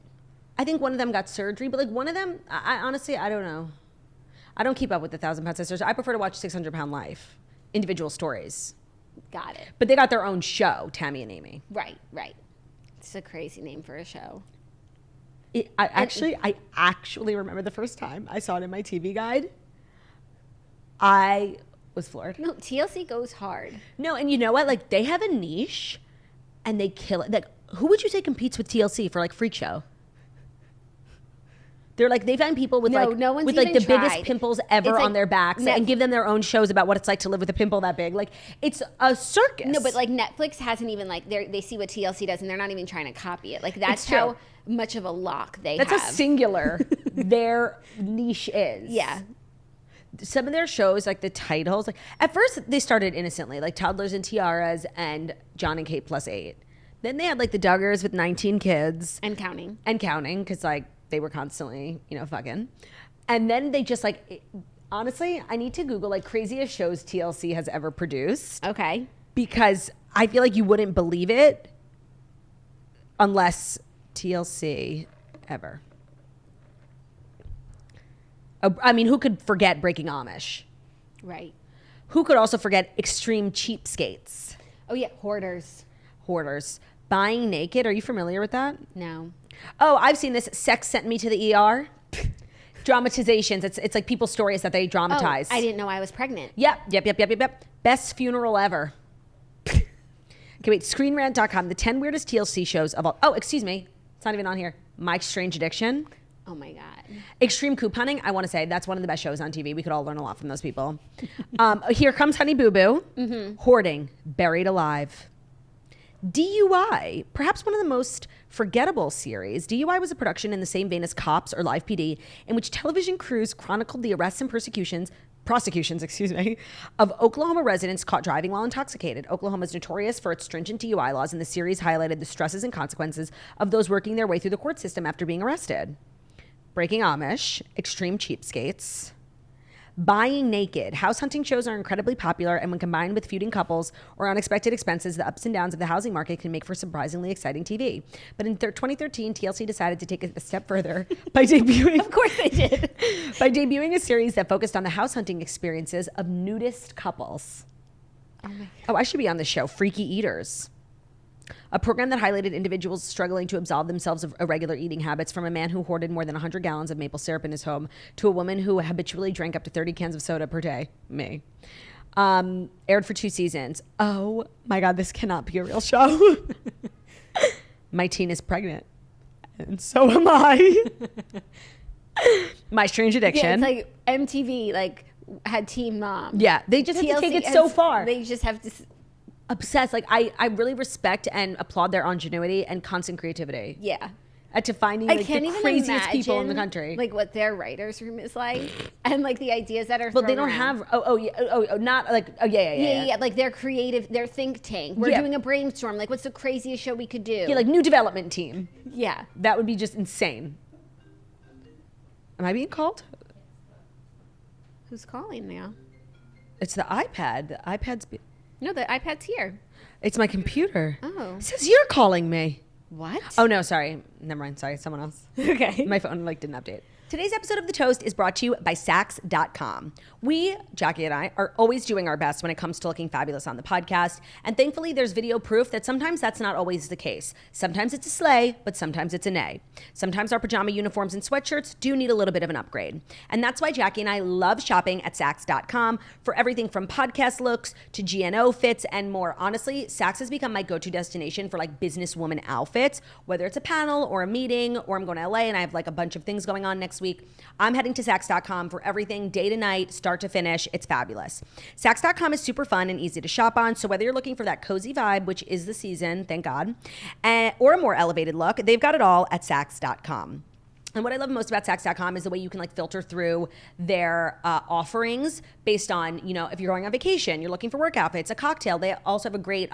I think one of them got surgery, but like one of them, I honestly, I don't know. I don't keep up with the 1,000-Pound Sisters. I prefer to watch 600-Pound Life, individual stories. Got it. But they got their own show, Tammy and Amy. Right. It's a crazy name for a show. I actually remember the first time I saw it in my TV guide. I was floored. No, TLC goes hard. No, and you know what? Like, they have a niche. And they kill it. Like, who would you say competes with TLC for, like, Freak Show? They're like, they find people with the biggest pimples ever on their backs and give them their own shows about what it's like to live with a pimple that big. Like, it's a circus. No, but like Netflix hasn't even like they see what TLC does and they're not even trying to copy it. Like, that's how much of a lock they have. That's a singular. Their niche is. Yeah. Some of their shows, like the titles, like at first they started innocently, like Toddlers and Tiaras and John and Kate +8. Then they had like the Duggars with 19 kids. And counting. Because like they were constantly, fucking. And then they just like, honestly, I need to Google like craziest shows TLC has ever produced. Okay. Because I feel like you wouldn't believe it unless TLC ever. I mean, who could forget Breaking Amish? Right. Who could also forget Extreme Cheapskates? Oh, yeah. Hoarders. Buying Naked. Are you familiar with that? No. Oh, I've seen this. Sex Sent Me to the ER. Dramatizations. It's like people's stories that they dramatize. Oh, I didn't know I was pregnant. Yep. Best Funeral Ever. Okay, wait. ScreenRant.com. The 10 weirdest TLC shows of all. Oh, excuse me. It's not even on here. Mike's Strange Addiction. Oh my God. Extreme Couponing, I want to say that's one of the best shows on TV. We could all learn a lot from those people. Here Comes Honey Boo Boo. Mm-hmm. Hoarding, Buried Alive. DUI, perhaps one of the most forgettable series. DUI was a production in the same vein as Cops or Live PD, in which television crews chronicled the arrests and prosecutions, of Oklahoma residents caught driving while intoxicated. Oklahoma is notorious for its stringent DUI laws, and the series highlighted the stresses and consequences of those working their way through the court system after being arrested. Breaking Amish, Extreme Cheapskates, Buying naked. House hunting shows are incredibly popular, and when combined with feuding couples or unexpected expenses, the ups and downs of the housing market can make for surprisingly exciting TV. But in 2013, TLC decided to take it a step further by debuting... Of course they did. By debuting a series that focused on the house hunting experiences of nudist couples. Oh, my God. Oh, I should be on this show. Freaky Eaters. A program that highlighted individuals struggling to absolve themselves of irregular eating habits, from a man who hoarded more than 100 gallons of maple syrup in his home to a woman who habitually drank up to 30 cans of soda per day. Me. Aired for 2 seasons. Oh my God, this cannot be a real show. My teen is pregnant. And so am I. My Strange Addiction. Yeah, it's like MTV, like, had Teen Mom. Yeah, they just have to take it so far. They just have to... Obsessed. Like, I really respect and applaud their ingenuity and constant creativity. Yeah. To finding like the craziest people in the country. Like what their writer's room is like, and like the ideas that are. But they don't have. Not like. Oh yeah. Like their creative, their think tank. We're doing a brainstorm. Like, what's the craziest show we could do? Yeah, like new development team. Yeah. That would be just insane. Am I being called? Who's calling now? It's the iPad. The iPad's. No, the iPad's here. It's my computer. Oh. It says you're calling me. What? Oh, no, sorry. Never mind. Sorry, someone else. Okay. My phone didn't update. Today's episode of The Toast is brought to you by Sax.com. We, Jackie and I, are always doing our best when it comes to looking fabulous on the podcast. And thankfully, there's video proof that sometimes that's not always the case. Sometimes it's a slay, but sometimes it's a nay. Sometimes our pajama uniforms and sweatshirts do need a little bit of an upgrade. And that's why Jackie and I love shopping at Sax.com for everything from podcast looks to GNO fits and more. Honestly, Sax has become my go-to destination for like businesswoman outfits, whether it's a panel or a meeting, or I'm going to LA and I have like a bunch of things going on next week. I'm heading to Sax.com for everything day to night, start to finish. It's fabulous. Sax.com is super fun and easy to shop on. So whether you're looking for that cozy vibe, which is the season, thank God, or a more elevated look, they've got it all at Sax.com. And what I love most about Sax.com is the way you can like filter through their offerings based on, you know, if you're going on vacation, you're looking for work outfits, a cocktail. They also have a great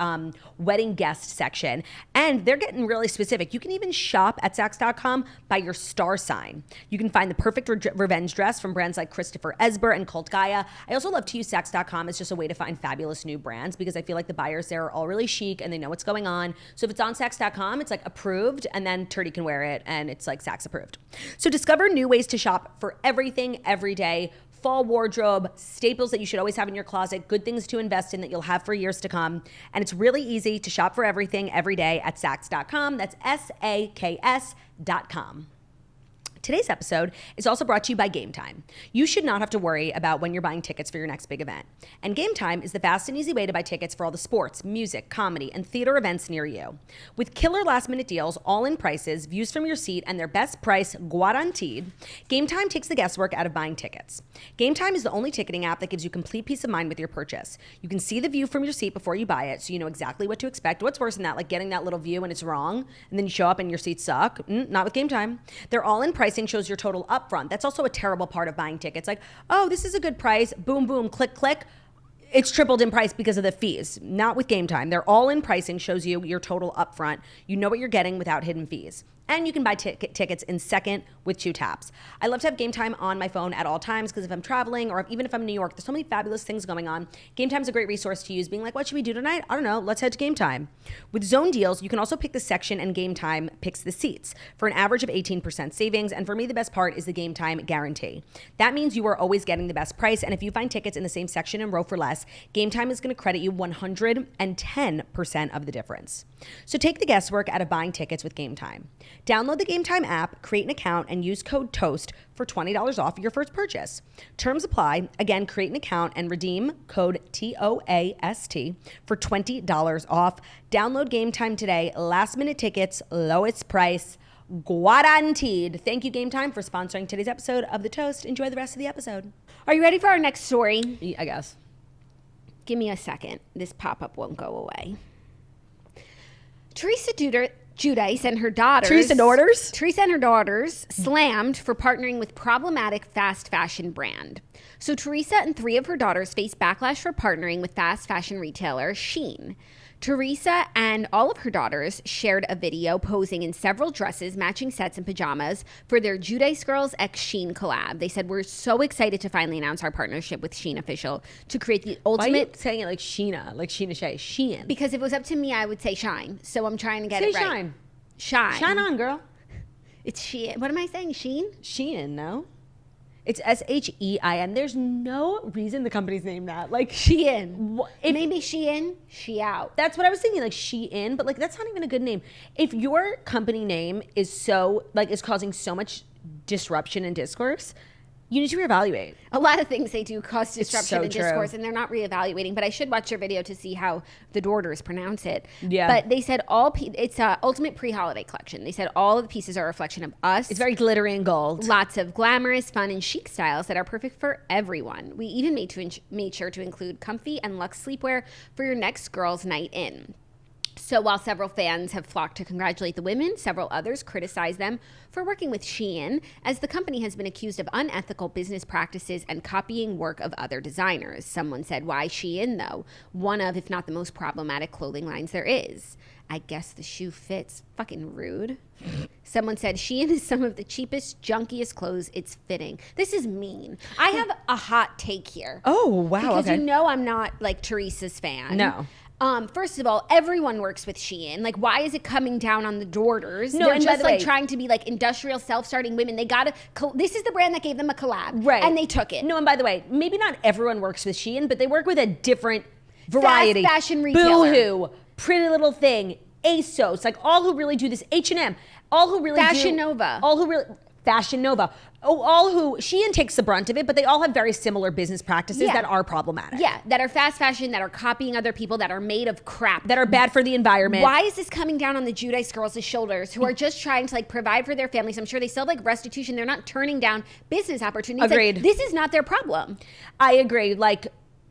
wedding guest section. And they're getting really specific. You can even shop at Sax.com by your star sign. You can find the perfect revenge dress from brands like Christopher Esber and Cult Gaia. I also love to use Sax.com as just a way to find fabulous new brands because I feel like the buyers there are all really chic and they know what's going on. So if it's on Sax.com, it's like approved, and then Turdy can wear it and it's like Sax approved. So discover new ways to shop for everything every day. Fall wardrobe, staples that you should always have in your closet, good things to invest in that you'll have for years to come. And it's really easy to shop for everything every day at Sax.com. That's SAKS.com. Today's episode is also brought to you by Game Time. You should not have to worry about when you're buying tickets for your next big event. And Game Time is the fast and easy way to buy tickets for all the sports, music, comedy, and theater events near you. With killer last-minute deals, all-in prices, views from your seat, and their best price guaranteed, Game Time takes the guesswork out of buying tickets. Game Time is the only ticketing app that gives you complete peace of mind with your purchase. You can see the view from your seat before you buy it, so you know exactly what to expect. What's worse than that? Like getting that little view and it's wrong, and then you show up and your seats suck? Not with Game Time. Their all-in pricing shows your total upfront. That's also a terrible part of buying tickets. Like, oh, this is a good price. Boom, boom, click, click. It's tripled in price because of the fees. Not with Game Time. Their all-in pricing shows you your total upfront. You know what you're getting without hidden fees. And you can buy tickets in second with 2 taps. I love to have Game Time on my phone at all times because if I'm traveling or even if I'm in New York, there's so many fabulous things going on. Game Time's a great resource to use, being like, what should we do tonight? I don't know. Let's head to Game Time. With Zone Deals, you can also pick the section and Game Time picks the seats for an average of 18% savings. And for me, the best part is the Game Time guarantee. That means you are always getting the best price. And if you find tickets in the same section and row for less, Game Time is going to credit you 110% of the difference. So take the guesswork out of buying tickets with Game Time. Download the Game Time app, create an account, and use code TOAST for $20 off your first purchase. Terms apply. Again, create an account and redeem code TOAST for $20 off. Download Game Time today. Last minute tickets, lowest price, guaranteed. Thank you, Game Time, for sponsoring today's episode of The Toast. Enjoy the rest of the episode. Are you ready for our next story? I guess. Give me a second. This pop-up won't go away. Teresa Giudice and her daughters. Teresa and her daughters slammed for partnering with problematic fast fashion brand. So Teresa and 3 of her daughters face backlash for partnering with fast fashion retailer Shein. Teresa and all of her daughters shared a video posing in several dresses, matching sets, and pajamas for their Giudice Girls x Shein collab. They said, we're so excited to finally announce our partnership with Shein Official to create the ultimate... Why are you saying it like Sheena? Like Sheena Shay? Shein. Because if it was up to me, I would say shine. So I'm trying to get it right. Shine. Shine. Shine on, girl. It's Shein. What am I saying? Shein? Shein, no? It's Shein. There's no reason the company's named that. Like Shein. Maybe Shein, she out. That's what I was thinking, like Shein, but like that's not even a good name. If your company name is so like is causing so much disruption and discourse, you need to reevaluate. A lot of things they do cause disruption so and true. discourse, and they're not reevaluating. But I should watch their video to see how the daughters pronounce it. Yeah. But they said it's a ultimate pre-holiday collection. They said all of the pieces are a reflection of us. It's very glittery and gold. Lots of glamorous, fun, and chic styles that are perfect for everyone. We even made sure to include comfy and luxe sleepwear for your next girls' night in. So while several fans have flocked to congratulate the women, several others criticize them for working with Shein, as the company has been accused of unethical business practices and copying work of other designers. Someone said, why Shein, though? One of, if not the most problematic clothing lines there is. I guess the shoe fits. Fucking rude. Someone said, Shein is some of the cheapest, junkiest clothes. It's fitting. This is mean. I have a hot take here. Oh, wow. Because okay. you know I'm not like Teresa's fan. No. First of all, everyone works with Shein. Like, why is it coming down on the daughters? No, They're and just by the like way- trying to be like industrial self-starting women. They gotta. This is the brand that gave them a collab, Right. And they took it. No, and by the way, maybe not everyone works with Shein, but they work with a different variety. Fast fashion retailer. Boohoo, Pretty Little Thing, ASOS, like all who really do this, H&M, all who really Fashion do. Nova. All who really, Fashion Nova. Oh, all who, Shein takes the brunt of it, but they all have very similar business practices Yeah. that are problematic. Yeah, that are fast fashion, that are copying other people, that are made of crap. That are bad for the environment. Why is this coming down on the Giudice girls' shoulders who are just trying to like provide for their families? I'm sure they still have like restitution. They're not turning down business opportunities. Agreed. Like, this is not their problem. I agree. Like,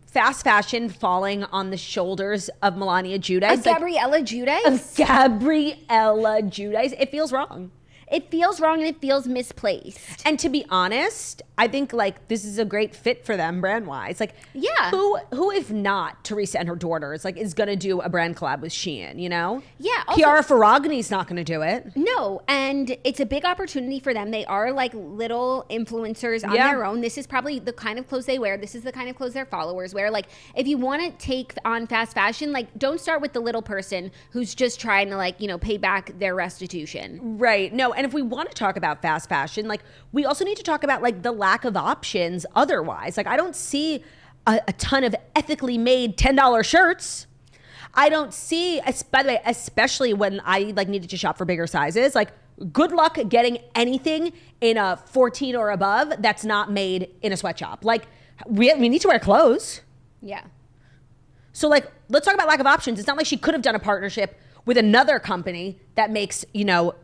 fast fashion falling on the shoulders of Melania Giudice. Of Gabriella Giudice? Of Gabriella Giudice. It feels wrong. It feels wrong and it feels misplaced. And to be honest, I think like this is a great fit for them brand wise. Like, Yeah. who if not Teresa and her daughters, like is gonna do a brand collab with Shein, you know? Yeah, also- Chiara Ferragni's not gonna do it. No, and it's a big opportunity for them. They are like little influencers on Yeah. their own. This is probably the kind of clothes they wear. This is the kind of clothes their followers wear. Like, if you want to take on fast fashion, like, don't start with the little person who's just trying to like, you know, pay back their restitution. Right. No, and if we want to talk about fast fashion, like we also need to talk about like the lack of options otherwise. Like I don't see a ton of ethically made $10 shirts. I don't see, by the way, especially when I like needed to shop for bigger sizes, like good luck getting anything in a 14 or above that's not made in a sweatshop. Like we need to wear clothes. Yeah. So like, let's talk about lack of options. It's not like she could have done a partnership with another company that makes, you know,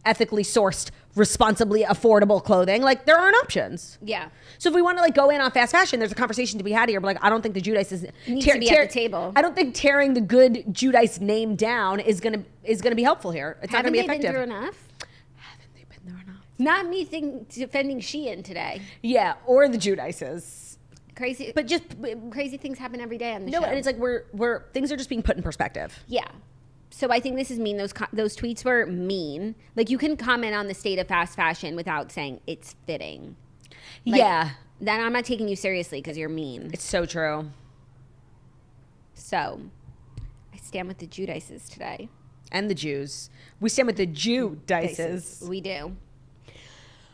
ethically sourced, responsibly affordable clothing. Like there aren't options. Yeah. So if we want to like go in on fast fashion, there's a conversation to be had here. But like, I don't think the Giudice Needs to be at the table. I don't think tearing the good Giudice name down is gonna be helpful here. It's not Haven't gonna be they effective. been through enough? Haven't they been through enough? Not me defending Shein today. Yeah, or the Giudices. Crazy, But just crazy things happen every day on the no, show. and it's like we're things are just being put in perspective. Yeah. So I think this is mean. Those tweets were mean. Like, you can comment on the state of fast fashion without saying it's fitting. Like, Yeah, then I'm not taking you seriously because you're mean. it's so true. So I stand with the Giudices today. And the Jews. We stand with the Giudices. We do.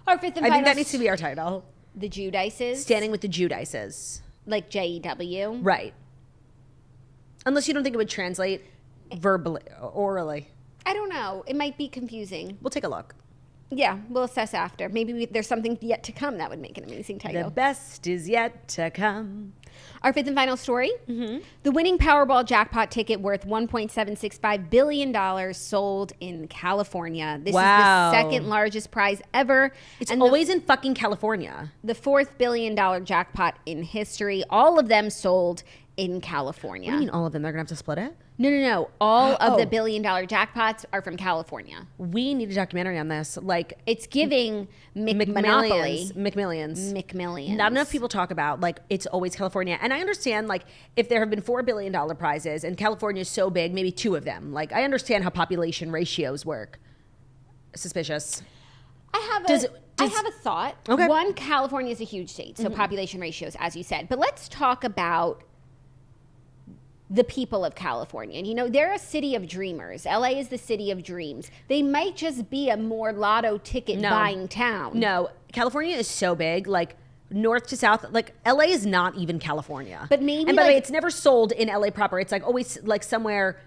Our fifth and I final. think that needs to be our title. The Giudices. Standing with the Giudices. Like JEW. Right. Unless you don't think it would translate verbally, orally. I don't know. It might be confusing. We'll take a look. Yeah, we'll assess after. Maybe there's something yet to come that would make an amazing title. The best is yet to come. Our fifth and final story. Mm-hmm. The winning Powerball jackpot ticket worth $1.765 billion sold in California. This Wow. is the second largest prize ever. It's and always in fucking California. the fourth $1 billion jackpot in history. All of them sold in California. What do you mean all of them? They're going to have to split it? No. All of the $1 billion jackpots are from California. We need a documentary on this. Like, it's giving McMonopoly. McMillions. Not enough people talk about, like, it's always California. And I understand, like, if there have been $4 billion prizes and California is so big, maybe 2 of them. Like, I understand how population ratios work. Suspicious. I have a thought. Okay. One, California is a huge state, so population ratios, as you said. But let's talk about the people of California. And, you know, they're a city of dreamers. LA is the city of dreams. They might just be a more lotto ticket buying town. No, California is so big, like north to south. Like, LA is not even California. But maybe, and by the way, it's never sold in LA proper. It's like always like somewhere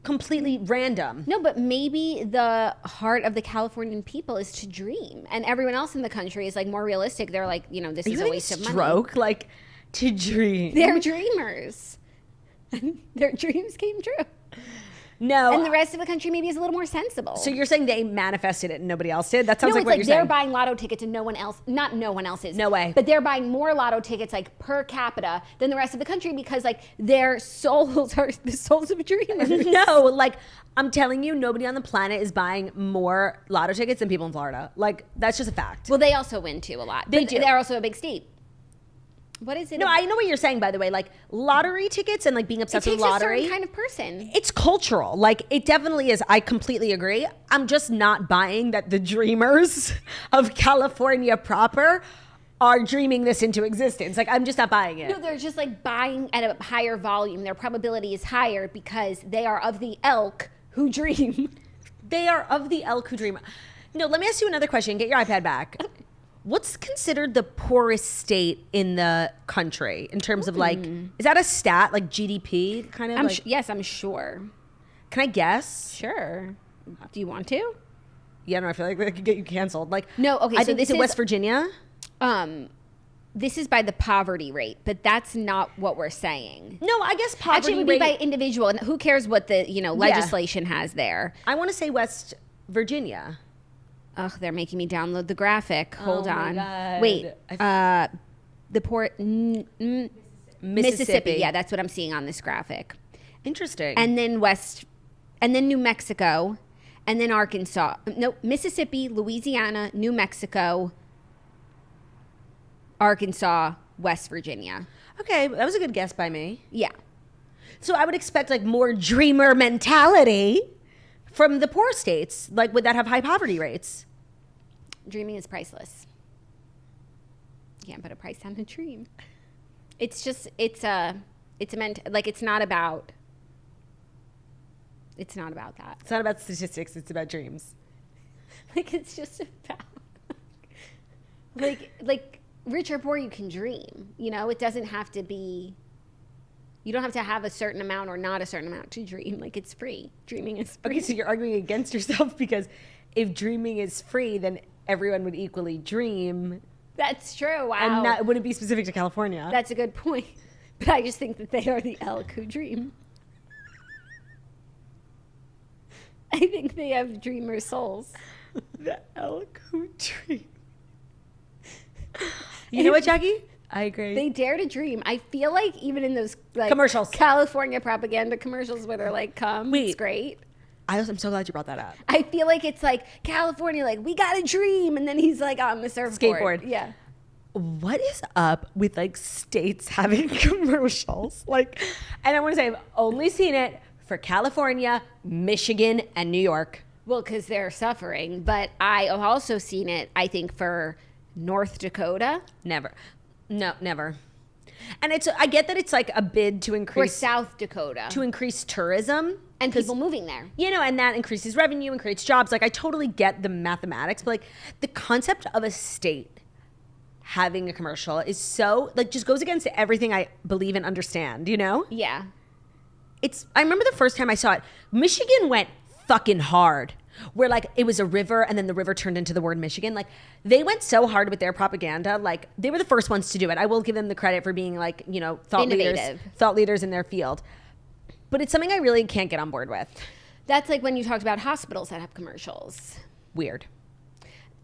completely random. No, but maybe the heart of the Californian people is to dream, and everyone else in the country is like more realistic. They're like, you know, this is a waste of money. Like, to dream. They're dreamers. Their dreams came true. No. And the rest of the country maybe is a little more sensible. So you're saying they manifested it and nobody else did? That sounds like what you're saying. They're buying lotto tickets and no one else is. No way. But they're buying more lotto tickets like per capita than the rest of the country because like their souls are the souls of dreamers. No, like I'm telling you, nobody on the planet is buying more lotto tickets than people in Florida. Like, that's just a fact. Well, they also win too a lot. They do. They're also a big state. What is it? No, I know what you're saying, by the way. Like, lottery tickets and, like, being obsessed with lottery. It takes a certain kind of person. It's cultural. Like, it definitely is. I completely agree. I'm just not buying that the dreamers of California proper are dreaming this into existence. Like, I'm just not buying it. No, they're just, like, buying at a higher volume. Their probability is higher because they are of the ilk who dream. They are of the ilk who dream. No, let me ask you another question. Get your iPad back. What's considered the poorest state in the country in terms of like, is that a stat, like GDP kind of? Yes, I'm sure. Can I guess? Sure. Do you want to? Yeah, no, I feel like that could get you canceled. Like, no, okay. I think this is West Virginia. This is by the poverty rate, but that's not what we're saying. No, I guess poverty actually it would be by individual, and who cares what the legislation has there? I want to say West Virginia. Ugh, they're making me download the graphic. Hold on. God. Wait. The poor Mississippi. Yeah, that's what I'm seeing on this graphic. Interesting. And then New Mexico, and then Arkansas. No, Mississippi, Louisiana, New Mexico, Arkansas, West Virginia. Okay, that was a good guess by me. Yeah. So I would expect like more dreamer mentality from the poor states. Like, would that have high poverty rates? Dreaming is priceless. You can't put a price on a dream. It's just, it's not about that. It's not about statistics. It's about dreams. Like, it's just about like rich or poor, you can dream. You know, it doesn't have to be. You don't have to have a certain amount or not a certain amount to dream. Like, it's free. Dreaming is free. Okay, so you're arguing against yourself because if dreaming is free, then everyone would equally dream. That's true. Wow. And it wouldn't be specific to California. That's a good point. But I just think that they are the elk who dream. I think they have dreamer souls. The elk who dream. You know what, Jackie? I agree. They dare to dream. I feel like even in those like commercials, California propaganda commercials where they're like, "Come, it's great." I'm so glad you brought that up. I feel like it's like California, like we got a dream, and then he's like on the surfboard. Skateboard. Yeah. What is up with like states having commercials? Like, and I want to say I've only seen it for California, Michigan, and New York. Well, because they're suffering, but I have also seen it. I think for North Dakota. Never. No, never. And I get that it's like a bid to increase... Or South Dakota. To increase tourism. And people moving there. You know, and that increases revenue and creates jobs. Like, I totally get the mathematics, but like the concept of a state having a commercial is so, like, just goes against everything I believe and understand, you know? Yeah. I remember the first time I saw it, Michigan went fucking hard. Where like it was a river and then the river turned into the word Michigan. Like, they went so hard with their propaganda. Like, they were the first ones to do it. I will give them the credit for being like, you know, thought leaders in their field. But it's something I really can't get on board with. That's like when you talked about hospitals that have commercials. Weird.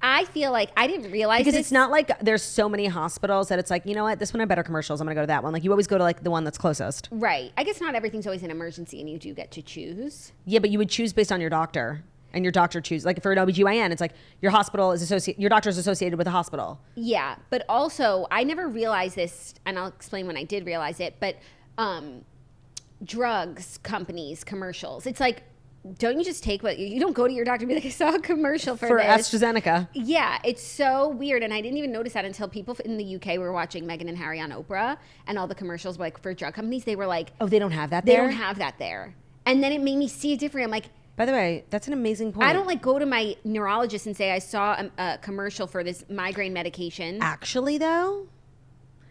I feel like I didn't realize because this. it's not like there's so many hospitals that it's like, you know what, this one had better commercials, I'm gonna go to that one. Like you always go to like the one that's closest. Right. I guess not everything's always an emergency and you do get to choose. Yeah, but you would choose based on your doctor. And your doctor chooses. Like for an OBGYN, it's like your doctor is associated with the hospital. Yeah, but also I never realized this, and I'll explain when I did realize it, but drugs companies, commercials, it's like, don't you just take what you don't go to your doctor and be like, I saw a commercial for this. AstraZeneca. Yeah, it's so weird, and I didn't even notice that until people in the UK were watching Meghan and Harry on Oprah, and all the commercials like for drug companies, they were like, oh, they don't have that there? They don't have that there. And then it made me see it different. I'm like, by the way, that's an amazing point. I don't like go to my neurologist and say I saw a commercial for this migraine medication. Actually, though,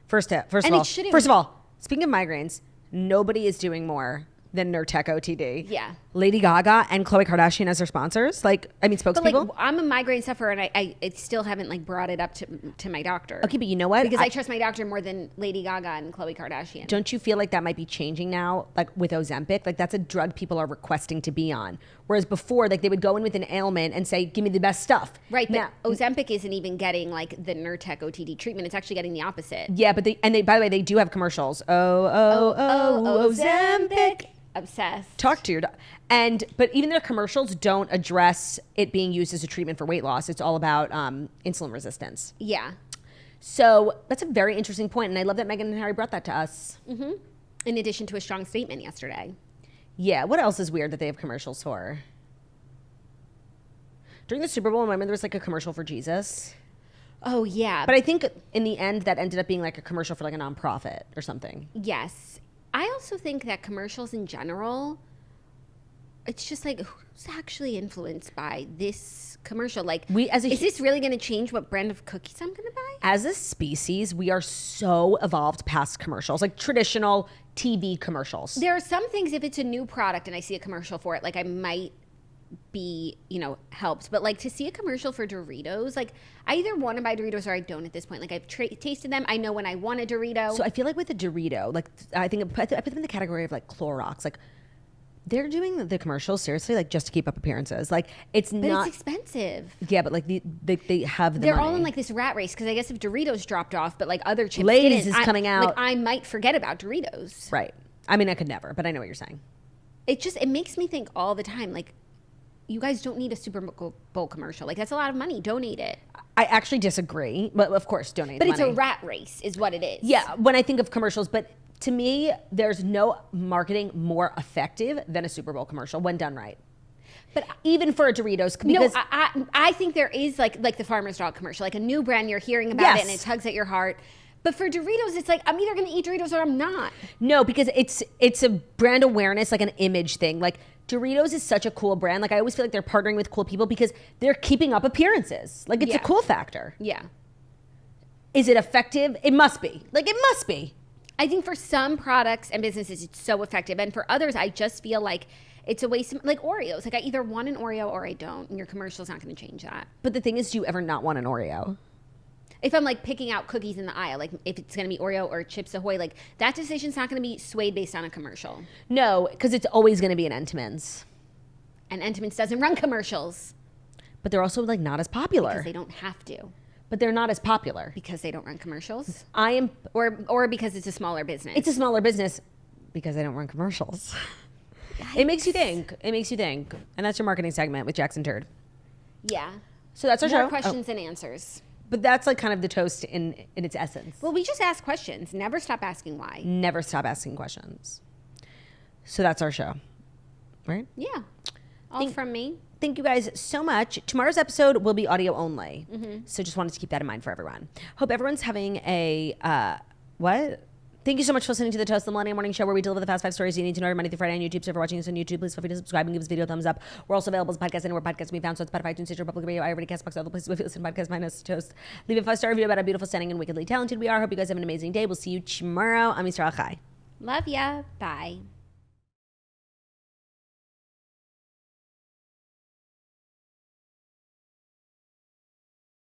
first of all, speaking of migraines, nobody is doing more than Nurtec OTD. Yeah. Lady Gaga and Khloe Kardashian as their sponsors. Spokespeople. But like, I'm a migraine sufferer, and I still haven't like brought it up to my doctor. Okay, but you know what? Because I trust my doctor more than Lady Gaga and Khloe Kardashian. Don't you feel like that might be changing now? Like with Ozempic, like that's a drug people are requesting to be on. Whereas before, like they would go in with an ailment and say, "Give me the best stuff." Right, but now, Ozempic isn't even getting like the Nurtec OTD treatment. It's actually getting the opposite. Yeah, but by the way, they do have commercials. Ozempic. Obsessed. Talk to your but even their commercials don't address it being used as a treatment for weight loss. It's all about insulin resistance. Yeah. So that's a very interesting point, and I love that Meghan and Harry brought that to us. Mm-hmm. In addition to a strong statement yesterday. Yeah. What else is weird that they have commercials for? During the Super Bowl, remember there was like a commercial for Jesus. Oh yeah. But I think in the end that ended up being like a commercial for like a nonprofit or something. Yes. I also think that commercials in general, it's just like, who's actually influenced by this commercial? Like, is this really going to change what brand of cookies I'm going to buy? As a species, we are so evolved past commercials, like traditional TV commercials. There are some things, if it's a new product and I see a commercial for it, like I might be, helped. But like to see a commercial for Doritos, like I either want to buy Doritos or I don't at this point. Like I've tasted them. I know when I want a Dorito. So I feel like with a Dorito, like I put them in the category of like Clorox. Like they're doing the commercials seriously, like just to keep up appearances. Like it's expensive. Yeah, but like they have They're money. all in like this rat race because I guess if Doritos dropped off, but like other chips Lay's is coming out. Like I might forget about Doritos. Right. I mean, I could never, but I know what you're saying. It makes me think all the time, like, you guys don't need a Super Bowl commercial. Like, that's a lot of money. Donate it. I actually disagree, but of course, donate But the it's money. a rat race is what it is. Yeah, when I think of commercials, but to me, there's no marketing more effective than a Super Bowl commercial when done right. But even for a Doritos, because I think there is like the Farmer's Dog commercial, like a new brand, you're hearing about it and it tugs at your heart. But for Doritos, it's like, I'm either going to eat Doritos or I'm not. No, because it's a brand awareness, like an image thing. Like Doritos is such a cool brand. Like I always feel like they're partnering with cool people because they're keeping up appearances. Like it's a cool factor. Yeah. Is it effective? It must be. Like it must be. I think for some products and businesses, it's so effective. And for others, I just feel like it's a waste of, like Oreos. Like I either want an Oreo or I don't. And your commercial's not going to change that. But the thing is, do you ever not want an Oreo? If I'm like picking out cookies in the aisle, like if it's going to be Oreo or Chips Ahoy, like that decision's not going to be swayed based on a commercial. No, because it's always going to be an Entenmann's. And Entenmann's doesn't run commercials. But they're also like not as popular. Because they don't have to. But they're not as popular. Because they don't run commercials? Or because it's a smaller business. It's a smaller business because they don't run commercials. Yikes. It makes you think. It makes you think. And that's your marketing segment with Jackson Turd. Yeah. So that's our show. More questions and answers. But that's like kind of the toast in its essence. Well, we just ask questions. Never stop asking why. Never stop asking questions. So that's our show. Right? Yeah. All from me. Thank you guys so much. Tomorrow's episode will be audio only. Mm-hmm. So just wanted to keep that in mind for everyone. Hope everyone's having a, what? Thank you so much for listening to the Toast, the Millennial Morning Show, where we deliver the fast 5 stories you need to know every Monday through Friday on YouTube. So if you're watching this on YouTube, please feel free to subscribe and give this video a thumbs up. We're also available as a podcast anywhere podcasts can be found. So it's Spotify, iTunes, Stitcher, Public Radio, iReady, Castbox, other places where you listen to podcasts, minus Toast. Leave a 5-star review about how beautiful, stunning, and wickedly talented we are. Hope you guys have an amazing day. We'll see you tomorrow. I'm Yisrael Chai. Love ya. Bye.